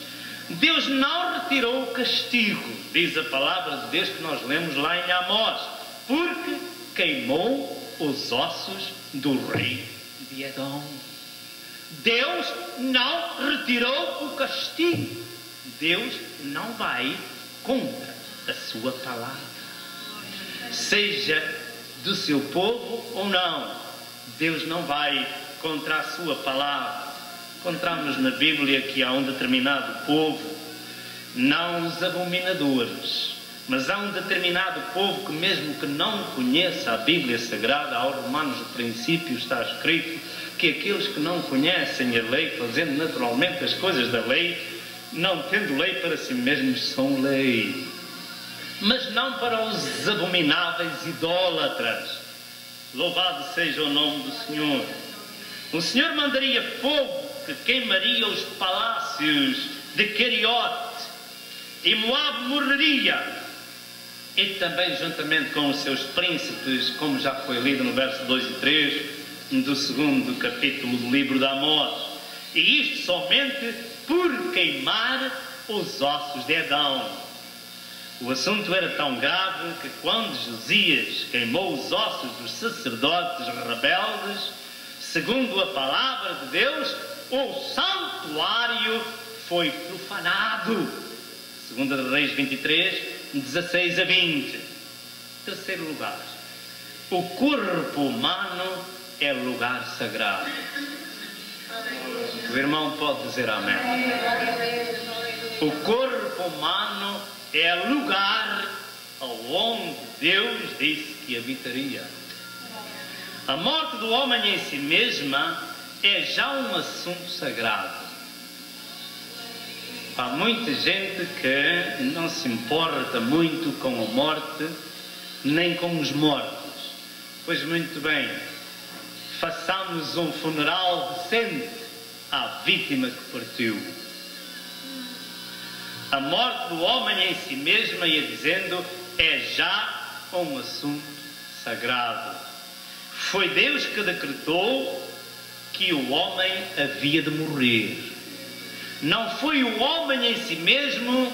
Deus não retirou o castigo, diz a palavra de Deus que nós lemos lá em Amós, porque queimou os ossos do rei de Edom. Deus não retirou o castigo. Deus não vai contra a sua palavra. Seja do seu povo ou não, Deus não vai contra a sua palavra. Encontramos na Bíblia que há um determinado povo, não os abominadores, mas há um determinado povo que, mesmo que não conheça a Bíblia Sagrada, aos Romanos do princípio está escrito que aqueles que não conhecem a lei, fazendo naturalmente as coisas da lei, não tendo lei para si mesmos, são lei. Mas não para os abomináveis idólatras. Louvado seja o nome do Senhor. O Senhor mandaria fogo que queimaria os palácios de Queriote, e Moabe morreria, e também juntamente com os seus príncipes, como já foi lido no verso 2 e 3 do 2º capítulo do livro de Amós. E isto somente por queimar os ossos de Edom. O assunto era tão grave que quando Josias queimou os ossos dos sacerdotes rebeldes, segundo a palavra de Deus, o santuário foi profanado. 2 Reis 23, 16 a 20. Terceiro lugar, o corpo humano é lugar sagrado. O irmão pode dizer amém. O corpo humano é lugar onde Deus disse que habitaria. A morte do homem em si mesma é já um assunto sagrado. Há muita gente que não se importa muito com a morte, nem com os mortos. Pois muito bem, façamos um funeral decente à vítima que partiu. A morte do homem em si mesma, ia dizendo, é já um assunto sagrado. Foi Deus que decretou que o homem havia de morrer. Não foi o homem em si mesmo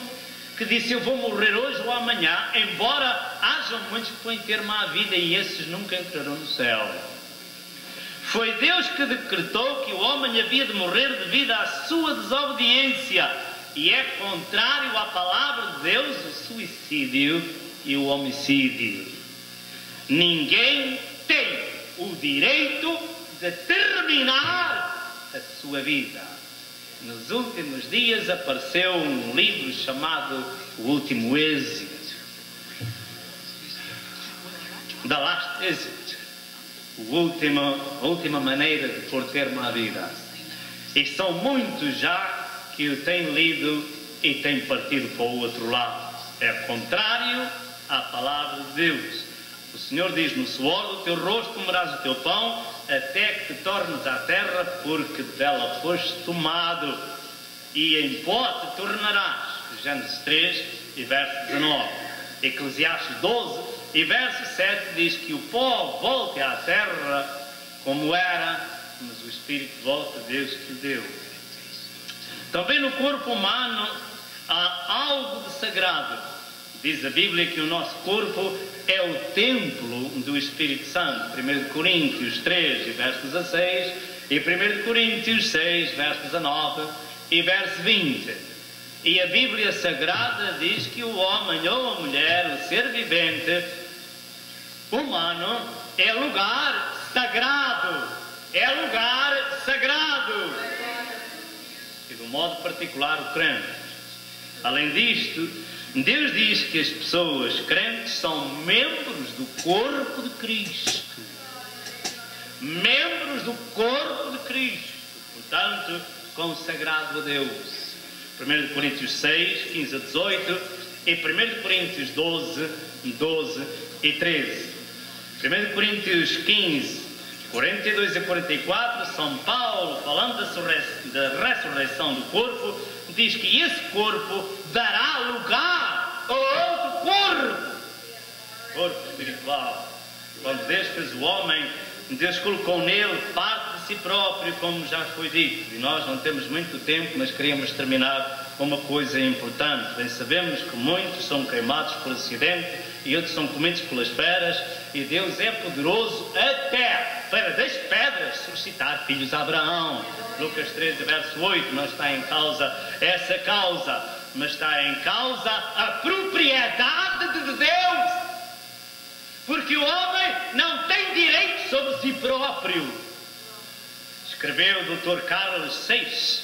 que disse eu vou morrer hoje ou amanhã, embora hajam muitos que põem termo à vida e esses nunca entrarão no céu. Foi Deus que decretou que o homem havia de morrer devido à sua desobediência, e é contrário à palavra de Deus o suicídio e o homicídio. Ninguém tem o direito de terminar a sua vida. Nos últimos dias apareceu um livro chamado O Último Êxito, The Last Exit, a última maneira de pôr termo à vida. E são muitos já que o têm lido e têm partido para o outro lado. É contrário à palavra de Deus. O Senhor diz, no suor do teu rosto comerás o teu pão, até que te tornes à terra, porque dela foste tomado, e em pó te tornarás. Gênesis 3 e verso 19. Eclesiastes 12 e verso 7 diz que o pó volte à terra como era, mas o Espírito volta a Deus que o deu. Também no corpo humano há algo de sagrado. Diz a Bíblia que o nosso corpo é o templo do Espírito Santo. 1 Coríntios 3 e verso 16 e 1 Coríntios 6, verso 19 e verso 20. E a Bíblia Sagrada diz que o homem ou a mulher, o ser vivente humano, é lugar sagrado. É lugar sagrado. E de um modo particular o crente. Além disto, Deus diz que as pessoas crentes são membros do corpo de Cristo. Membros do corpo de Cristo. Portanto, consagrado a Deus. 1 Coríntios 6, 15 a 18 e 1 Coríntios 12, 12 e 13. 1 Coríntios 15, 42 a 44, São Paulo, falando da ressurreição do corpo, diz que esse corpo dará lugar a outro corpo. corpo espiritual. Quando Deus fez o homem, Deus colocou nele parte de si próprio, como já foi dito. E nós não temos muito tempo, mas queríamos terminar com uma coisa importante. Bem sabemos que muitos são queimados por acidente e outros são comidos pelas feras, e Deus é poderoso até para das pedras suscitar filhos a Abraão. Lucas 13, verso 8, não está em causa essa causa, mas está em causa a propriedade de Deus. Porque o homem não tem direito sobre si próprio. Escreveu o Dr. Carlos Seixas,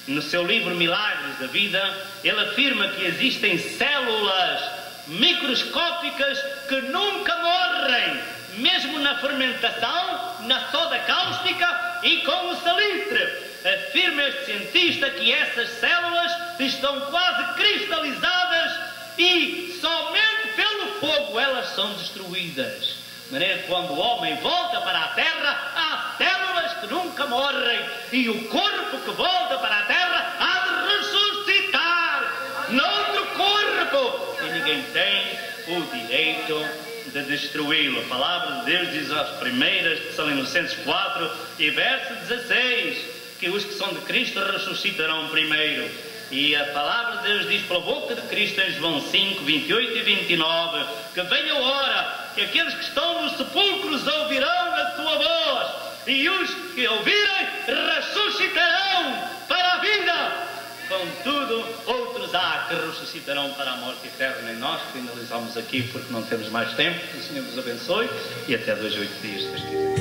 no seu livro Milagres da Vida, ele afirma que existem células microscópicas que nunca morrem, mesmo na fermentação, na soda cáustica e com o salitre. Afirma este cientista que essas células estão quase cristalizadas e somente pelo fogo elas são destruídas. De maneira que quando o homem volta para a terra, há células que nunca morrem, e o corpo que volta para a terra há de ressuscitar noutro corpo, e ninguém tem o direito de destruí-lo. A palavra de Deus diz às primeiras, Tessalonicenses 4 e verso 16, que os que são de Cristo ressuscitarão primeiro. E a palavra de Deus diz pela boca de Cristo em João 5, 28 e 29, que venha a hora que aqueles que estão nos sepulcros ouvirão a sua voz, e os que ouvirem ressuscitarão para a vida. Contudo, outros há que ressuscitarão para a morte eterna. E nós finalizamos aqui porque não temos mais tempo. Que o Senhor vos abençoe e até 2 a 8 dias, se Deus quiser.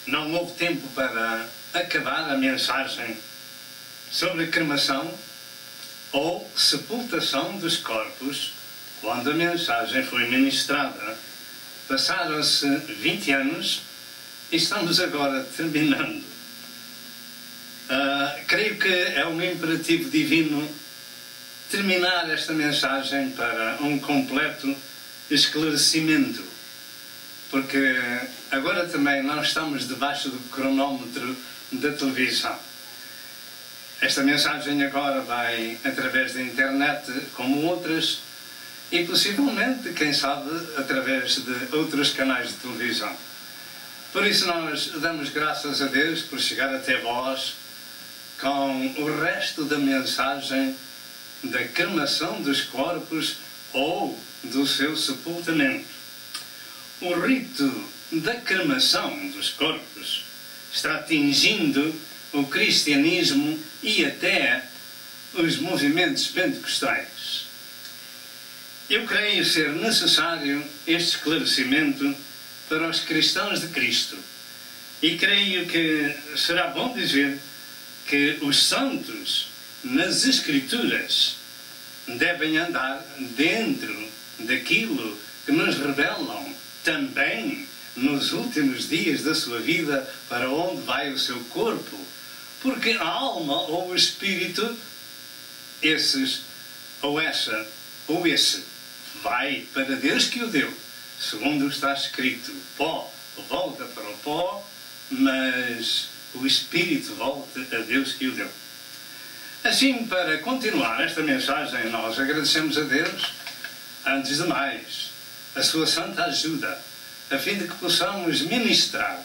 Não houve tempo para acabar a mensagem sobre a cremação ou sepultação dos corpos quando a mensagem foi ministrada. Passaram-se 20 anos e estamos agora terminando. Creio que é um imperativo divino terminar esta mensagem para um completo esclarecimento, porque agora também não estamos debaixo do cronómetro da televisão. Esta mensagem agora vai através da internet, como outras, e possivelmente, quem sabe, através de outros canais de televisão. Por isso nós damos graças a Deus por chegar até vós com o resto da mensagem da cremação dos corpos ou do seu sepultamento. O rito da cremação dos corpos está atingindo o cristianismo e até os movimentos pentecostais. Eu creio ser necessário este esclarecimento para os cristãos de Cristo, e creio que será bom dizer que os santos nas Escrituras devem andar dentro daquilo que nos revelam também nos últimos dias da sua vida, para onde vai o seu corpo, porque a alma ou o espírito, esses ou essa ou esse, vai para Deus que o deu, segundo está escrito: pó volta para o pó, mas o espírito volta a Deus que o deu. Assim, para continuar esta mensagem, nós agradecemos a Deus, antes de mais, a sua santa ajuda, a fim de que possamos ministrar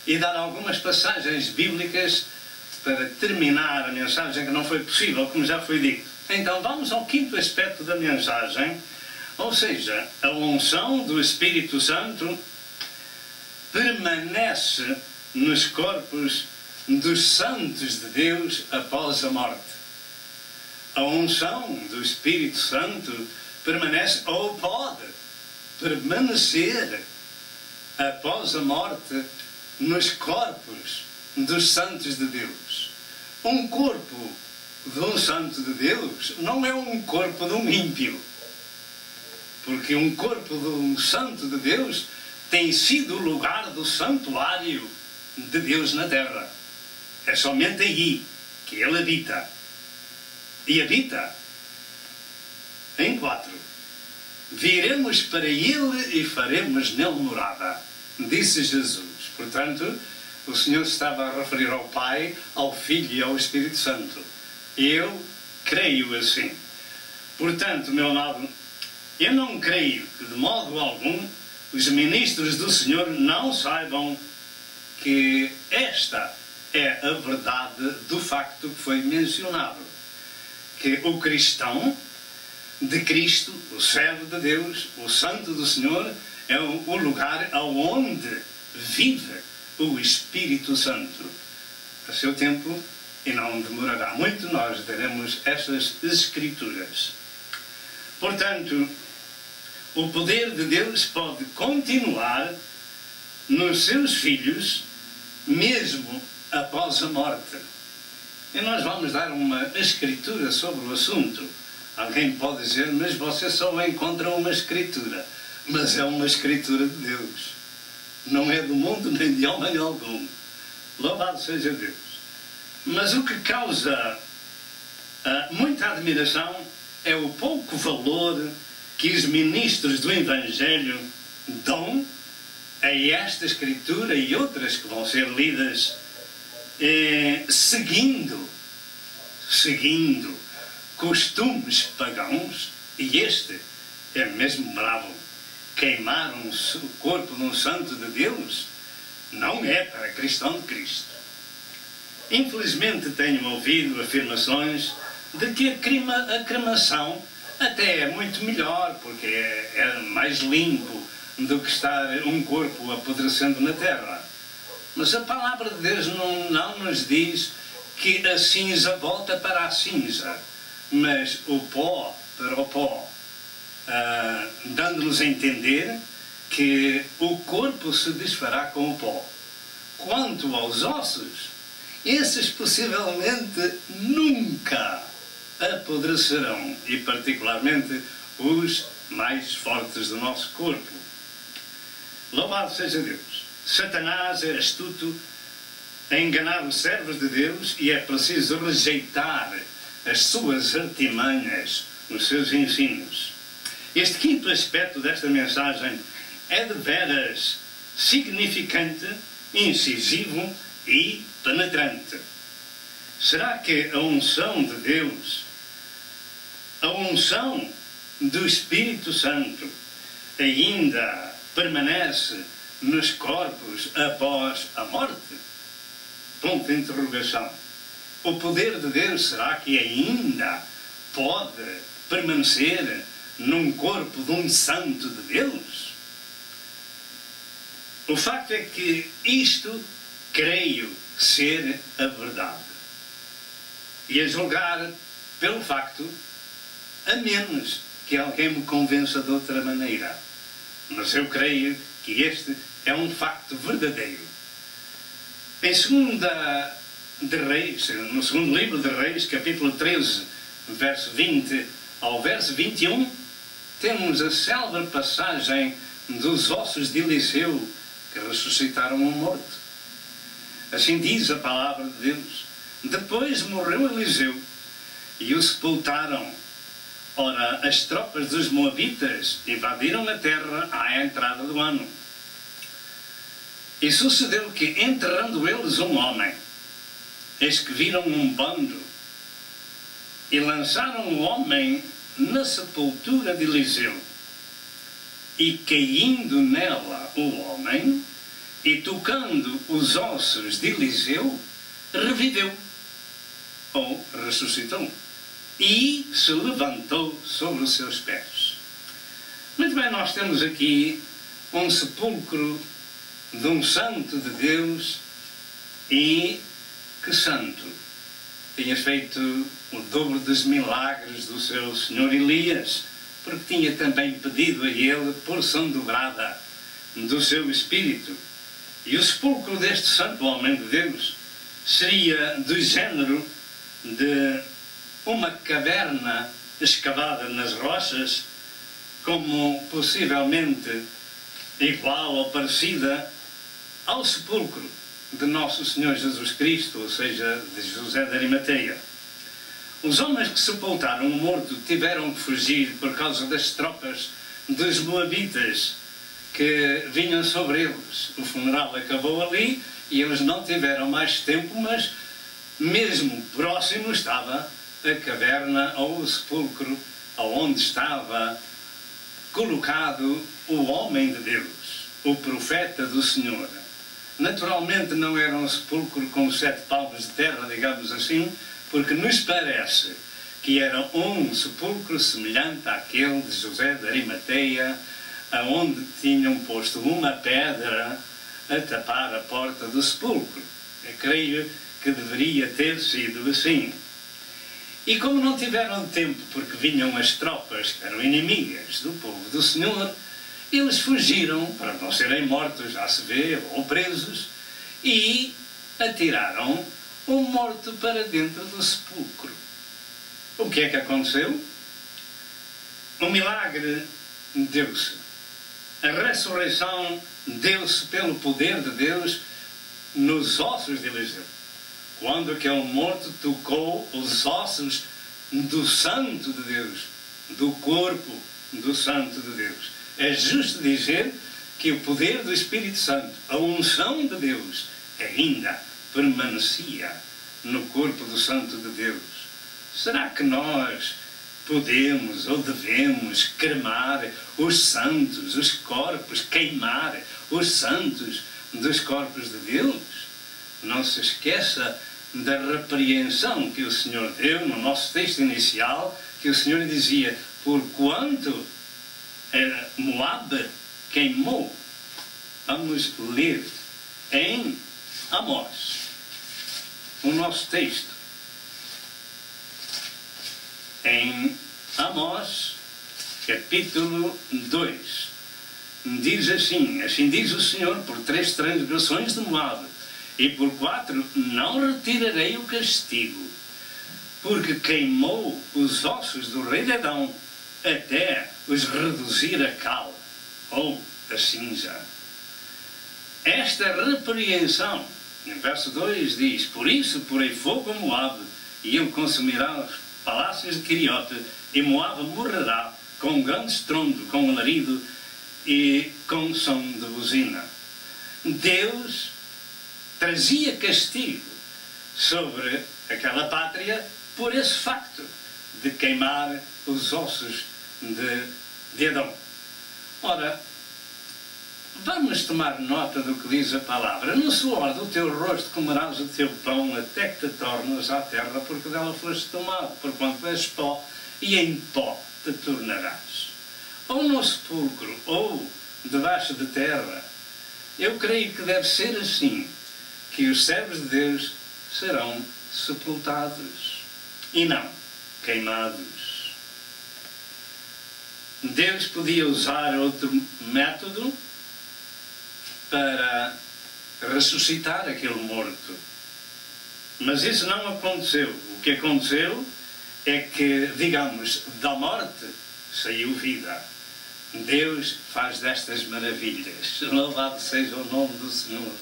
e dar algumas passagens bíblicas para terminar a mensagem, que não foi possível, como já foi dito. Então vamos ao quinto aspecto da mensagem, ou seja, a unção do Espírito Santo permanece nos corpos dos santos de Deus após a morte. A unção do Espírito Santo permanece, ou pode permanecer, após a morte, nos corpos dos santos de Deus. um corpo de um santo de Deus não é um corpo de um ímpio. Porque um corpo de um santo de Deus tem sido o lugar do santuário de Deus na terra. É somente aí que ele habita. E habita em 4. Viremos para ele e faremos nele morada, disse Jesus. Portanto, o Senhor estava a referir ao Pai, ao Filho e ao Espírito Santo. Eu creio assim. Portanto, meu amado, eu não creio que de modo algum os ministros do Senhor não saibam que esta é a verdade do facto que foi mencionado. Que o cristão de Cristo, o servo de Deus, o santo do Senhor, é o lugar aonde vive o Espírito Santo. A seu tempo, e não demorará muito, nós daremos estas escrituras. Portanto, o poder de Deus pode continuar nos seus filhos, mesmo após a morte. E nós vamos dar uma escritura sobre o assunto. Alguém pode dizer, mas você só encontra uma escritura. Mas é uma escritura de Deus. Não é do mundo nem de homem algum. Louvado seja Deus. Mas o que causa muita admiração é o pouco valor que os ministros do Evangelho dão a esta escritura e outras que vão ser lidas seguindo costumes pagãos, e este é mesmo bravo. Queimar o corpo de um santo de Deus não é para cristão de Cristo. Infelizmente tenho ouvido afirmações de que a cremação até é muito melhor, porque é mais limpo do que estar um corpo apodrecendo na terra. Mas a palavra de Deus não nos diz que a cinza volta para a cinza, mas o pó para o pó, dando-nos a entender que o corpo se desfará com o pó. Quanto aos ossos, esses possivelmente nunca apodrecerão, e particularmente os mais fortes do nosso corpo. Louvado seja Deus! Satanás é astuto a enganar os servos de Deus e é preciso rejeitar as suas artimanhas, os seus ensinos. Este quinto aspecto desta mensagem é de veras significante, incisivo e penetrante. Será que a unção de Deus, a unção do Espírito Santo, ainda permanece nos corpos após a morte? Ponto de interrogação. O poder de Deus, será que ainda pode permanecer num corpo de um santo de Deus? O facto é que isto creio ser a verdade. E a julgar pelo facto, a menos que alguém me convença de outra maneira. Mas eu creio que este é um facto verdadeiro. Em 2 de Reis, no segundo livro de Reis, capítulo 13, verso 20 ao verso 21, temos a célebre passagem dos ossos de Eliseu que ressuscitaram o morto. Assim diz a palavra de Deus. Depois morreu Eliseu e o sepultaram. Ora, as tropas dos moabitas invadiram a terra à entrada do ano. E sucedeu que, enterrando eles um homem, eis que viram um bando e lançaram o homem na sepultura de Eliseu. E caindo nela o homem, e tocando os ossos de Eliseu, reviveu, ou ressuscitou, e se levantou sobre os seus pés. Muito bem, nós temos aqui um sepulcro de um santo de Deus, e que santo tinha feito o dobro dos milagres do seu senhor Elias, porque tinha também pedido a ele porção dobrada do seu espírito. E o sepulcro deste santo homem de Deus seria do género de uma caverna escavada nas rochas, como possivelmente igual ou parecida ao sepulcro de Nosso Senhor Jesus Cristo, ou seja, de José de Arimateia. Os homens que sepultaram o morto tiveram que fugir por causa das tropas dos moabitas que vinham sobre eles. O funeral acabou ali e eles não tiveram mais tempo, mas mesmo próximo estava a caverna ou o sepulcro onde estava colocado o homem de Deus, o profeta do Senhor. Naturalmente não era um sepulcro com 7 palmos de terra, digamos assim, porque nos parece que era um sepulcro semelhante àquele de José de Arimateia, aonde tinham posto uma pedra a tapar a porta do sepulcro. Eu creio que deveria ter sido assim. E como não tiveram tempo, porque vinham as tropas que eram inimigas do povo do Senhor, eles fugiram para não serem mortos, já se vê, ou presos, e atiraram o morto para dentro do sepulcro. O que é que aconteceu? Um milagre deu-se. A ressurreição deu-se pelo poder de Deus nos ossos de Eliseu. Quando aquele morto tocou os ossos do Santo de Deus, do corpo do Santo de Deus. É justo dizer que o poder do Espírito Santo, a unção de Deus, ainda permanecia no corpo do Santo de Deus. Será que nós podemos ou devemos cremar os santos, os corpos, queimar os santos dos corpos de Deus? Não se esqueça da repreensão que o Senhor deu no nosso texto inicial, que o Senhor dizia: porquanto Moabe queimou. Vamos ler em Amós, o nosso texto. Em Amós, capítulo 2, diz assim: assim diz o Senhor, por 3 transgressões de Moabe, e por 4 não retirarei o castigo, porque queimou os ossos do rei de Edom, até os reduzir a cal, ou a cinza. Esta repreensão, no verso 2 diz: por isso porei fogo a Moabe, e ele consumirá os palácios de Queriote, e Moabe morrerá com grande estrondo, com alarido e com som de buzina. Deus trazia castigo sobre aquela pátria por esse facto de queimar os ossos de Edom. Ora, vamos tomar nota do que diz a palavra: no suor do teu rosto comerás o teu pão, até que te tornes à terra, porque dela foste tomado, porquanto és pó, e em pó te tornarás. Ou no sepulcro, ou debaixo de terra. Eu creio que deve ser assim que os servos de Deus serão sepultados, e não queimados. Deus podia usar outro método para ressuscitar aquele morto, mas isso não aconteceu. O que aconteceu é que, digamos, da morte saiu vida. Deus faz destas maravilhas. Louvado seja o nome do Senhor.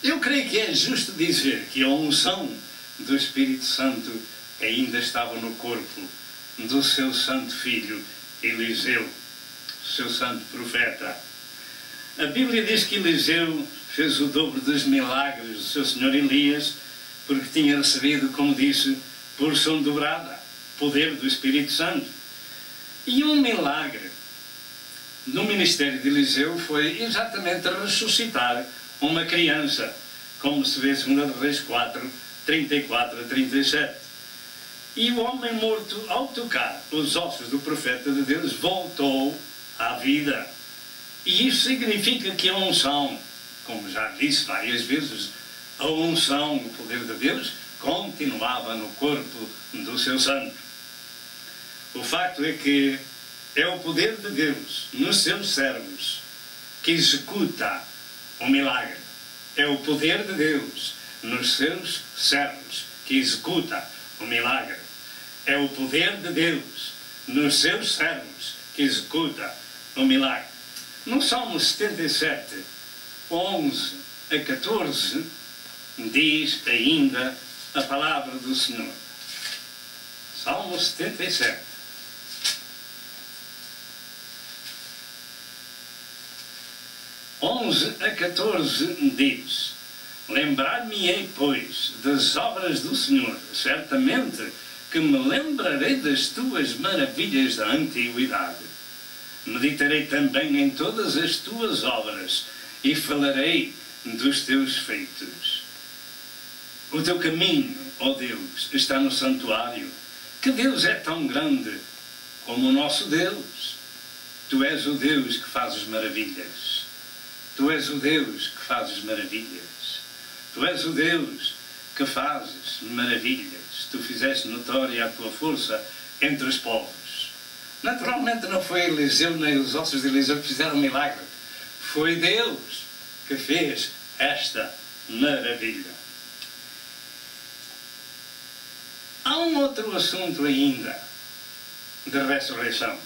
Eu creio que é justo dizer que a unção do Espírito Santo ainda estava no corpo do seu santo filho Eliseu, seu santo profeta. A Bíblia diz que Eliseu fez o dobro dos milagres do seu senhor Elias, porque tinha recebido, como disse, porção dobrada, poder do Espírito Santo. E um milagre no ministério de Eliseu foi exatamente ressuscitar uma criança, como se vê em 2 Reis 4, 34 a 37. E o homem morto, ao tocar os ossos do profeta de Deus, voltou à vida. E isso significa que a unção, como já disse várias vezes, a unção, o poder de Deus, continuava no corpo do seu santo. O facto é que é o poder de Deus nos seus servos que executa o milagre. É o poder de Deus nos seus servos que executa o milagre. É o poder de Deus nos seus servos que executa o milagre. No Salmo 77, 11 a 14, diz ainda a palavra do Senhor. Salmo 77. a 14 diz: lembrar-me-ei, pois, das obras do Senhor, certamente que me lembrarei das tuas maravilhas da antiguidade. Meditarei também em todas as tuas obras e falarei dos teus feitos. O teu caminho, ó Deus, está no santuário. Que Deus é tão grande como o nosso Deus. Tu és o Deus que fazes maravilhas. Tu és o Deus que fazes maravilhas. Tu és o Deus que fazes maravilhas. Tu fizeste notória a tua força entre os povos. Naturalmente não foi Eliseu nem os ossos de Eliseu que fizeram um milagre. Foi Deus que fez esta maravilha. Há um outro assunto ainda de ressurreição.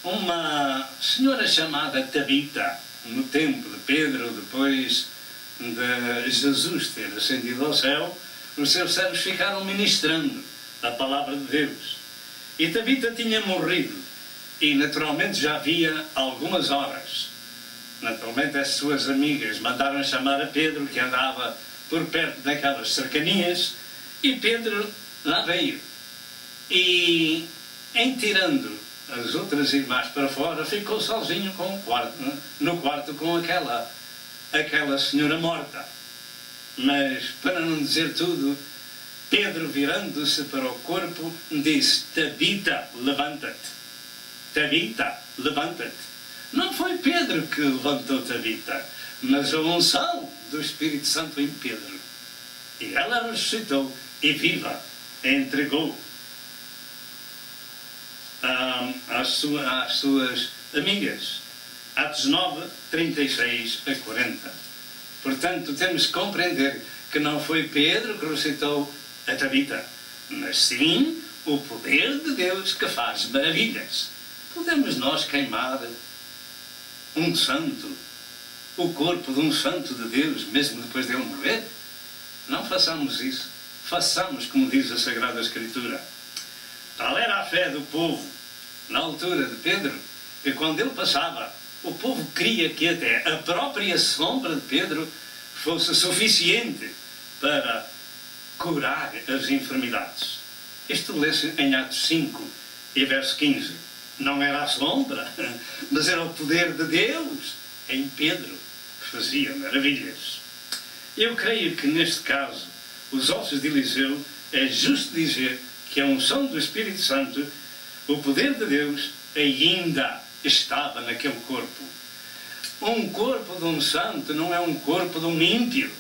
Uma senhora chamada Tabita, no tempo de Pedro, depois de Jesus ter ascendido ao céu, os seus servos ficaram ministrando a palavra de Deus. E Tabita tinha morrido, e naturalmente já havia algumas horas. Naturalmente as suas amigas mandaram chamar a Pedro, que andava por perto daquelas cercanias, e Pedro lá veio. E, em tirando as outras irmãs para fora, ficou sozinho no quarto com aquela senhora morta. Mas, para não dizer tudo, Pedro, virando-se para o corpo, disse: Tabita, levanta-te. Tabita, levanta-te. Não foi Pedro que levantou Tabita, mas a unção do Espírito Santo em Pedro. E ela ressuscitou e viva entregou às suas amigas. Atos 9, 36 a 40. Portanto, temos que compreender que não foi Pedro que ressuscitou a Tabita, mas sim o poder de Deus que faz maravilhas. Podemos nós queimar um santo, o corpo de um santo de Deus, mesmo depois dele morrer? Não façamos isso. Façamos como diz a Sagrada Escritura. Tal era a fé do povo na altura de Pedro, que quando ele passava, o povo queria que até a própria sombra de Pedro fosse suficiente para curar as enfermidades. Isto lê-se em Atos 5 e verso 15. Não era a sombra, mas era o poder de Deus em Pedro que fazia maravilhas. Eu creio que neste caso os ossos de Eliseu, é justo dizer que a unção do Espírito Santo, o poder de Deus, ainda estava naquele corpo. Um corpo de um santo não é um corpo de um ímpio.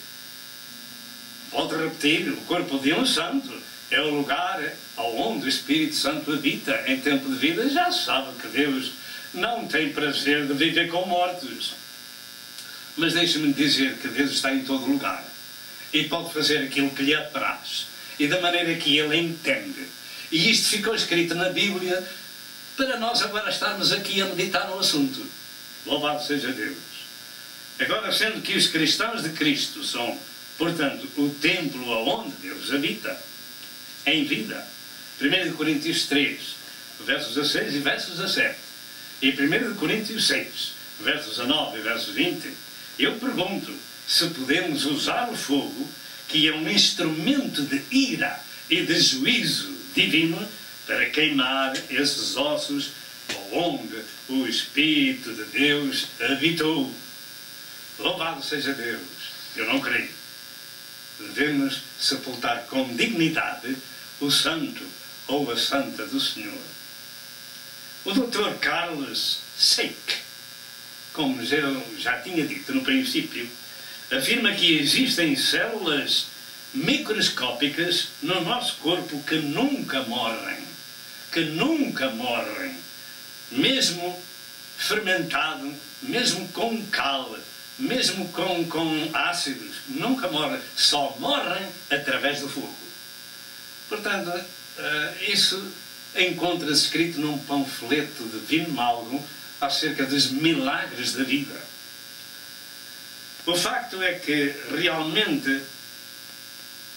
Volto a repetir, o corpo de um santo é o lugar onde o Espírito Santo habita em tempo de vida. Já sabe que Deus não tem prazer de viver com mortos. Mas deixe-me dizer que Deus está em todo lugar. E pode fazer aquilo que lhe apraz. E da maneira que ele entende. E isto ficou escrito na Bíblia para nós agora estarmos aqui a meditar no assunto. Louvado seja Deus. Agora, sendo que os cristãos de Cristo são, portanto, o templo onde Deus habita, em vida. 1 Coríntios 3, versos 16 e versos 17. E 1 Coríntios 6, versos 19 e versos 20. Eu pergunto se podemos usar o fogo, que é um instrumento de ira e de juízo divino, para queimar esses ossos onde o Espírito de Deus habitou. Louvado seja Deus. Eu não creio. Devemos sepultar com dignidade o santo ou a santa do Senhor. O Dr. Carlos Seyk, como eu já tinha dito no princípio, afirma que existem células microscópicas no nosso corpo que nunca morrem. Que nunca morrem. Mesmo fermentado, mesmo com cal, mesmo com ácidos, nunca morrem. Só morrem através do fogo. Portanto, isso encontra-se escrito num panfleto de Vinmalgo acerca dos milagres da vida. O facto é que, realmente,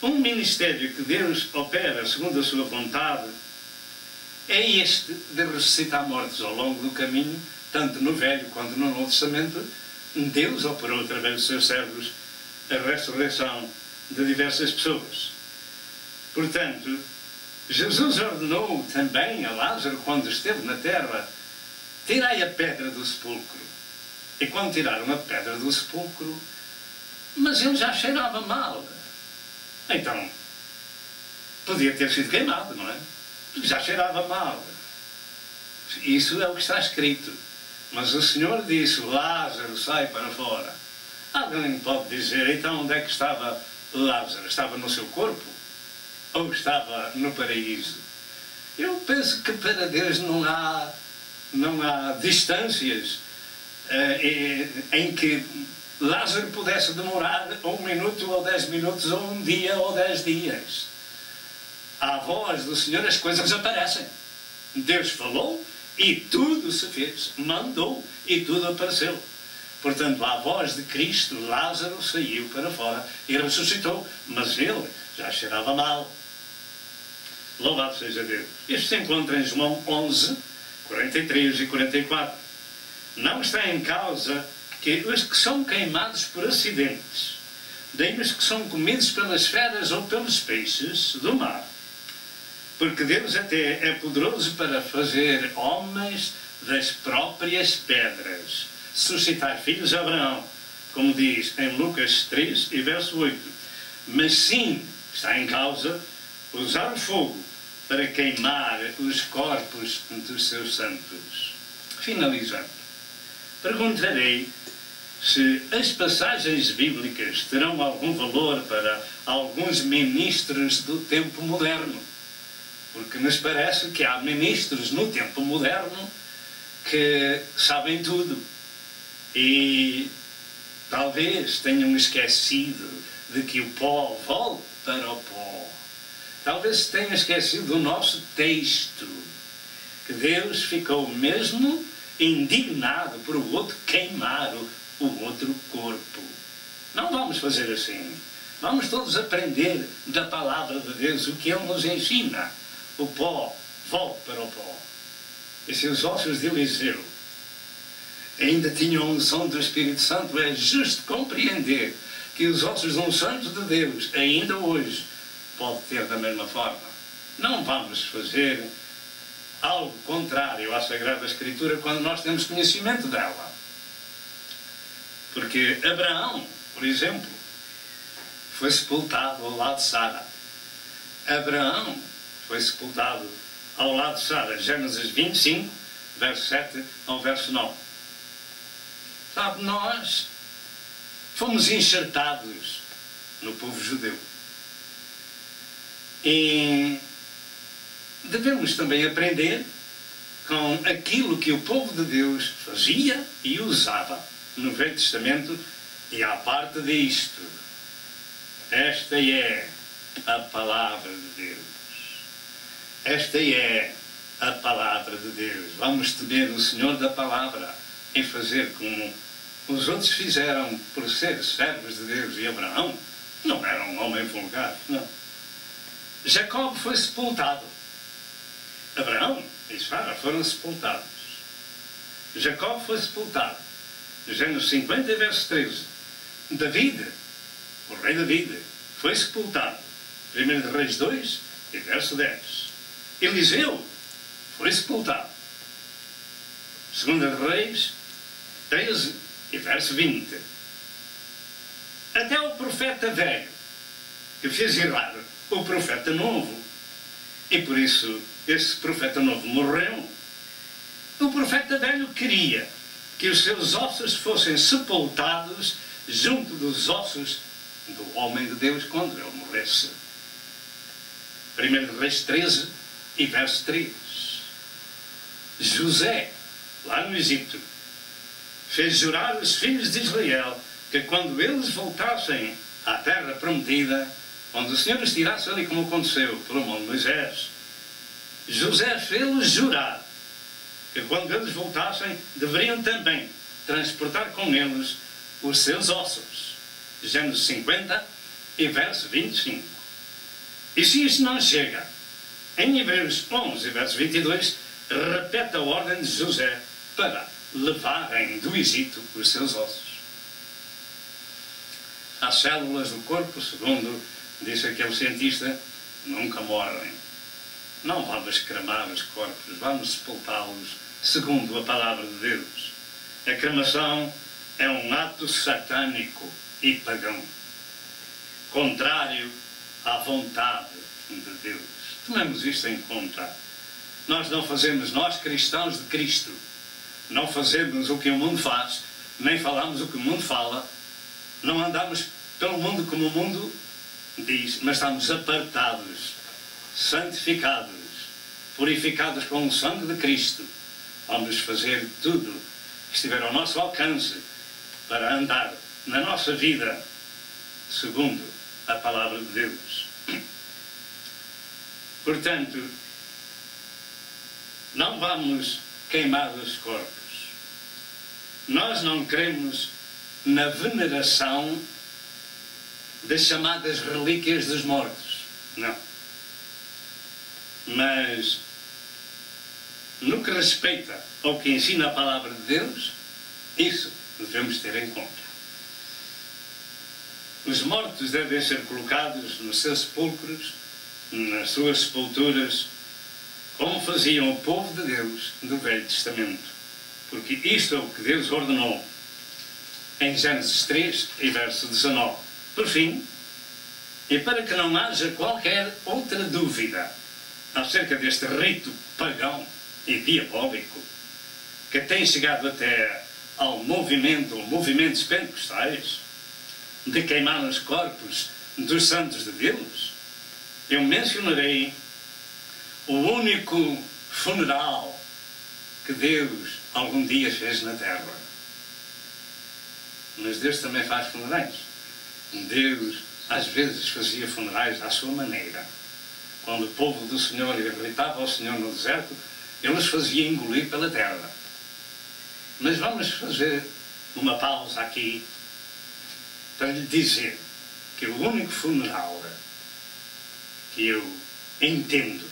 um ministério que Deus opera segundo a sua vontade é este de ressuscitar mortos ao longo do caminho, tanto no Velho quanto no Novo Testamento. Deus operou através dos seus servos a ressurreição de diversas pessoas. Portanto, Jesus ordenou também a Lázaro, quando esteve na terra, tirai a pedra do sepulcro. E quando tiraram a pedra do sepulcro, mas ele já cheirava mal. Então, podia ter sido queimado, não é? Porque já cheirava mal. Isso é o que está escrito. Mas o Senhor disse, Lázaro, sai para fora. Alguém pode dizer, então onde é que estava Lázaro? Estava no seu corpo? Ou estava no paraíso? Eu penso que para Deus não há distâncias em que Lázaro pudesse demorar 1 minuto ou 10 minutos, ou 1 dia ou 10 dias. À voz do Senhor as coisas aparecem. Deus falou e tudo se fez. Mandou e tudo apareceu. Portanto, à voz de Cristo, Lázaro saiu para fora e ressuscitou. Mas ele já cheirava mal. Louvado seja Deus. Isto se encontra em João 11, 43 e 44. Não está em causa que os que são queimados por acidentes, daí os que são comidos pelas feras ou pelos peixes do mar. Porque Deus até é poderoso para fazer homens das próprias pedras, suscitar filhos a Abraão, como diz em Lucas 3 e verso 8. Mas sim, está em causa usar o fogo para queimar os corpos dos seus santos. Finalizando, perguntarei se as passagens bíblicas terão algum valor para alguns ministros do tempo moderno. Porque nos parece que há ministros no tempo moderno que sabem tudo. E talvez tenham esquecido de que o pó volta para o pó. Talvez tenham esquecido do nosso texto, que Deus ficou mesmo indignado por o outro queimar o outro corpo. Não vamos fazer assim. Vamos todos aprender da palavra de Deus o que Ele nos ensina. O pó volta para o pó. E se os ossos de Eliseu ainda tinham a unção do Espírito Santo, é justo compreender que os ossos de um santo de Deus, ainda hoje, pode ter da mesma forma. Não vamos fazer algo contrário à Sagrada Escritura quando nós temos conhecimento dela. Porque Abraão, por exemplo, foi sepultado ao lado de Sara. Abraão foi sepultado ao lado de Sara. Gênesis 25, verso 7 ao verso 9. Sabe, nós fomos enxertados no povo judeu. E devemos também aprender com aquilo que o povo de Deus fazia e usava no Velho Testamento. E à parte disto, esta é a palavra de Deus. Esta é a palavra de Deus. Vamos temer o Senhor da palavra e fazer como os outros fizeram por ser servos de Deus. E Abraão não era um homem vulgar, não. Jacó foi sepultado. Abraão e Sara foram sepultados. Jacó foi sepultado. Gênesis 50, verso 13. David, o rei David, foi sepultado. 1 Reis 2 e verso 10. Eliseu foi sepultado. 2 Reis 13 e verso 20. Até o profeta velho, que fez errar o profeta novo, e por isso esse profeta novo morreu. O profeta velho queria que os seus ossos fossem sepultados junto dos ossos do homem de Deus quando ele morresse. 1 Reis 13 e verso 3. José, lá no Egito, fez jurar os filhos de Israel que quando eles voltassem à terra prometida, quando o Senhor os tirasse ali, como aconteceu pelo mão de Moisés, José fez-lhes jurar que quando eles voltassem, deveriam também transportar com eles os seus ossos. Gênesis 50 e verso 25. E se isto não chega, em Hebreus 11, verso 22, repete a ordem de José para levarem do Egito os seus ossos. As células do corpo, segundo disse aquele cientista, nunca morrem. Não vamos cremar os corpos, vamos sepultá-los segundo a palavra de Deus. A cremação é um ato satânico e pagão, contrário à vontade de Deus. Tomemos isto em conta. Nós não fazemos, nós cristãos de Cristo, não fazemos o que o mundo faz, nem falamos o que o mundo fala, não andamos pelo mundo como o mundo diz, mas estamos apartados, santificados, purificados com o sangue de Cristo. Vamos fazer tudo que estiver ao nosso alcance para andar na nossa vida segundo a palavra de Deus. Portanto, não vamos queimar os corpos. Nós não cremos na veneração das chamadas relíquias dos mortos. Não. Mas, no que respeita ao que ensina a palavra de Deus, isso devemos ter em conta. Os mortos devem ser colocados nos seus sepulcros, nas suas sepulturas, como faziam o povo de Deus do Velho Testamento. Porque isto é o que Deus ordenou em Gênesis 3 e verso 19. Por fim, e para que não haja qualquer outra dúvida acerca deste rito pagão e diabólico que tem chegado até ao movimentos pentecostais de queimar os corpos dos santos de Deus, eu mencionarei o único funeral que Deus algum dia fez na terra. Mas Deus também faz funerais. Deus às vezes fazia funerais à sua maneira. Quando o povo do Senhor irritava ao Senhor no deserto, ele os fazia engolir pela terra. Mas vamos fazer uma pausa aqui para lhe dizer que o único funeral que eu entendo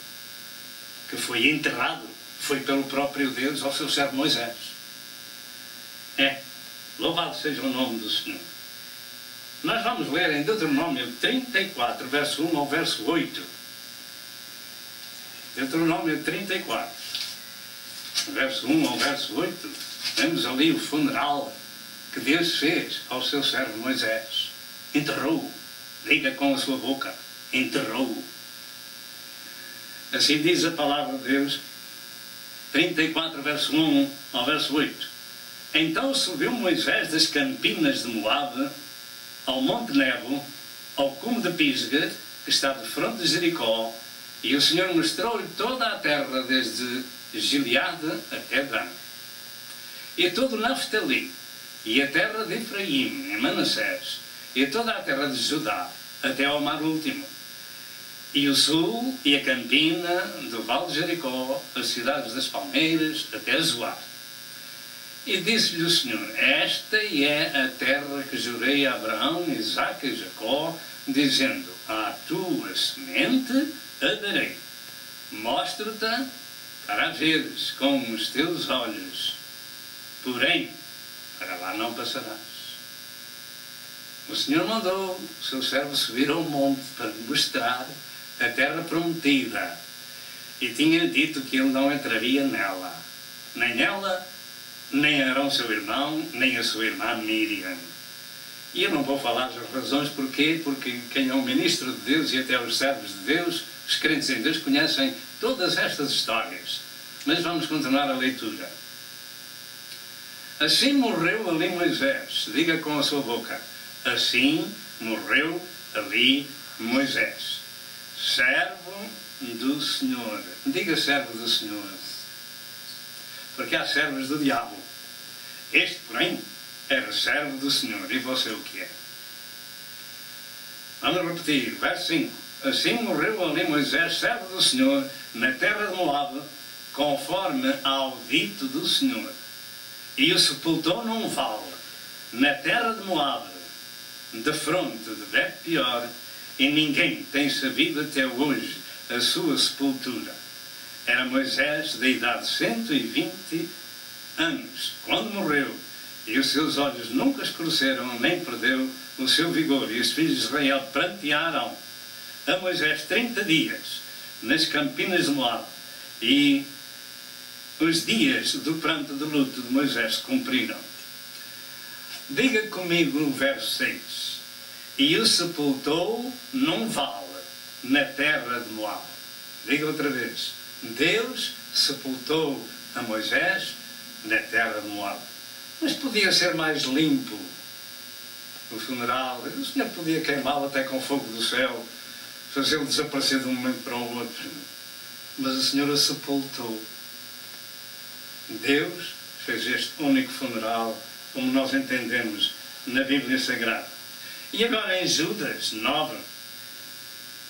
que foi enterrado foi pelo próprio Deus ao seu servo Moisés. Louvado seja o nome do Senhor. Nós vamos ler em Deuteronômio 34, verso 1 ao verso 8. Deuteronômio 34, verso 1 ao verso 8, vemos ali o funeral que Deus fez ao seu servo Moisés. Enterrou-o. Diga com a sua boca, enterrou-o. Assim diz a palavra de Deus, 34, verso 1 ao verso 8. Então subiu Moisés das campinas de Moabe ao monte Nebo, ao cume de Pisga, que está de fronte de Jericó, e o Senhor mostrou-lhe toda a terra, desde Gileade até Dan, e todo Naftali, e a terra de Efraim, em Manassés, e toda a terra de Judá, até ao mar último, e o sul, e a campina do vale de Jericó, as cidades das palmeiras, até Zoar. E disse-lhe o Senhor, esta é a terra que jurei a Abraão, Isaque e Jacó, dizendo, à tua semente a darei. Mostro-te para a veres com os teus olhos, porém, para lá não passarás. O Senhor mandou o seu servo subir ao monte para lhe mostrar a terra prometida, e tinha dito que ele não entraria nela, nem ela, nem Arão seu irmão, nem a sua irmã Miriam. E eu não vou falar as razões porquê, porque quem é o ministro de Deus e até os servos de Deus, os crentes em Deus, conhecem todas estas histórias. Mas vamos continuar a leitura. Assim morreu ali Moisés. Diga com a sua boca. Assim morreu ali Moisés, servo do Senhor. Diga servo do Senhor. Porque há servos do diabo. Este, porém, era servo do Senhor. E você o que é? Vamos repetir, verso 5. Assim morreu ali Moisés, servo do Senhor, na terra de Moabe, conforme ao dito do Senhor. E o sepultou num vale, na terra de Moabe, de fronte de Bet-peor, e ninguém tem sabido até hoje a sua sepultura. Era Moisés da idade de 120 anos, quando morreu, e os seus olhos nunca escureceram, nem perdeu o seu vigor. E os filhos de Israel prantearam a Moisés 30 dias nas campinas de Moabe, e os dias do pranto de luto de Moisés se cumpriram. Diga comigo o verso 6. E o sepultou num vale, na terra de Moabe. Diga outra vez. Deus sepultou a Moisés na terra de Moabe. Mas podia ser mais limpo o funeral. O Senhor podia queimá-lo até com fogo do céu, fazê-lo desaparecer de um momento para o outro. Mas o Senhor o sepultou. Deus fez este único funeral, como nós entendemos na Bíblia Sagrada. E agora em Judas 9,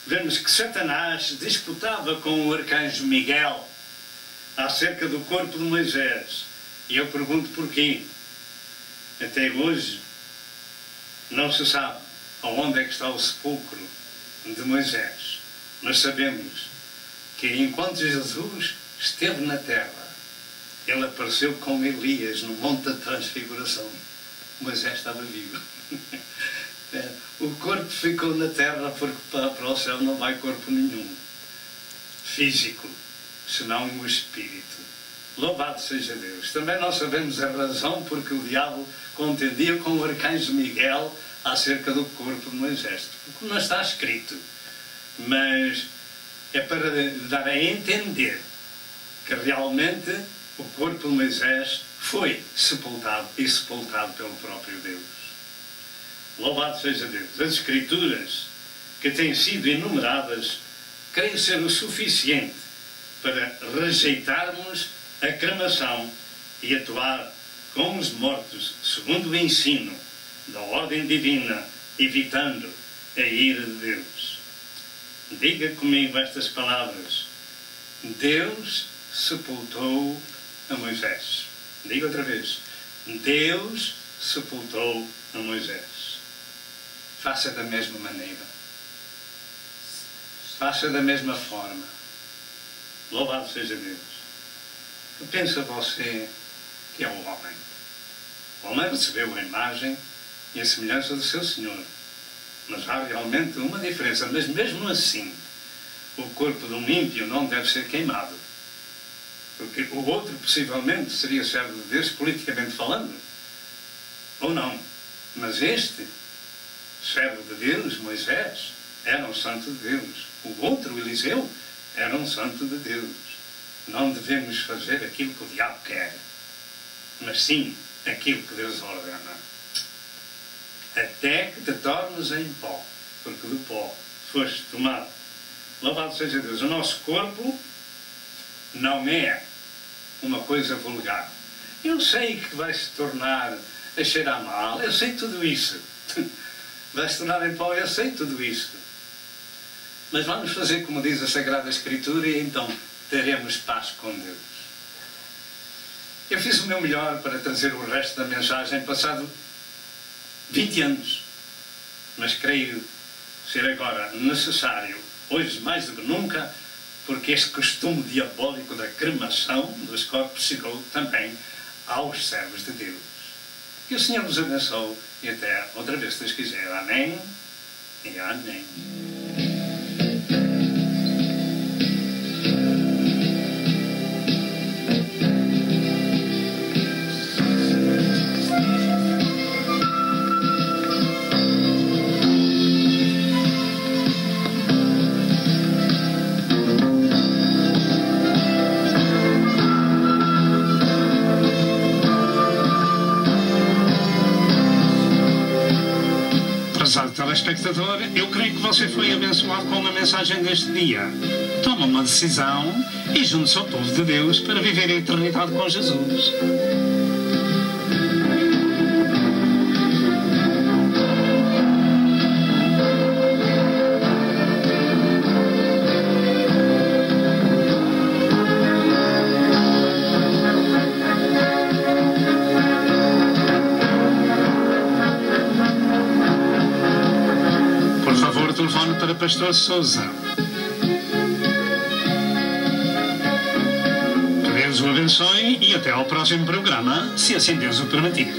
vemos que Satanás disputava com o arcanjo Miguel acerca do corpo de Moisés. E eu pergunto porquê. Até hoje não se sabe aonde é que está o sepulcro de Moisés. Mas sabemos que enquanto Jesus esteve na terra, ele apareceu com Elias no Monte da Transfiguração. Moisés estava vivo. O corpo ficou na terra porque para o céu não vai corpo nenhum físico, senão o espírito. Louvado seja Deus. Também nós sabemos a razão porque o diabo contendia com o arcanjo Miguel acerca do corpo de Moisés. Porque não está escrito, mas é para dar a entender que realmente o corpo de Moisés foi sepultado e sepultado pelo próprio Deus. Louvado seja Deus. As Escrituras que têm sido enumeradas creio ser o suficiente para rejeitarmos a cremação e atuar com os mortos segundo o ensino da ordem divina, evitando a ira de Deus. Diga comigo estas palavras. Deus sepultou a Moisés. Diga outra vez. Deus sepultou a Moisés. Faça da mesma maneira. Faça da mesma forma. Louvado seja Deus. Pensa você que é o homem. O homem recebeu a imagem e a semelhança do seu Senhor. Mas há realmente uma diferença. Mas mesmo assim, o corpo de um ímpio não deve ser queimado. Porque o outro possivelmente seria servo de Deus, politicamente falando. Ou não. Mas este servo de Deus, Moisés, era um santo de Deus. O outro, Eliseu, era um santo de Deus. Não devemos fazer aquilo que o diabo quer, mas sim aquilo que Deus ordena. Até que te tornes em pó, porque do pó foste tomado. Louvado seja Deus. O nosso corpo não é uma coisa vulgar. Eu sei que vai se tornar a cheirar mal, eu sei tudo isso. Vai se tornar em pó, eu sei tudo isso. Mas vamos fazer como diz a Sagrada Escritura e então teremos paz com Deus. Eu fiz o meu melhor para trazer o resto da mensagem passado 20 anos. Mas creio ser agora necessário, hoje mais do que nunca, porque este costume diabólico da cremação dos corpos chegou também aos servos de Deus. Que o Senhor nos abençoe e até outra vez, se Deus quiser. Amém e amém. Prezado telespectador, eu creio que você foi abençoado com a mensagem deste dia. Toma uma decisão e junte-se ao povo de Deus para viver a eternidade com Jesus. Pastor Sousa. Que Deus o abençoe e até ao próximo programa, se assim Deus o permitir.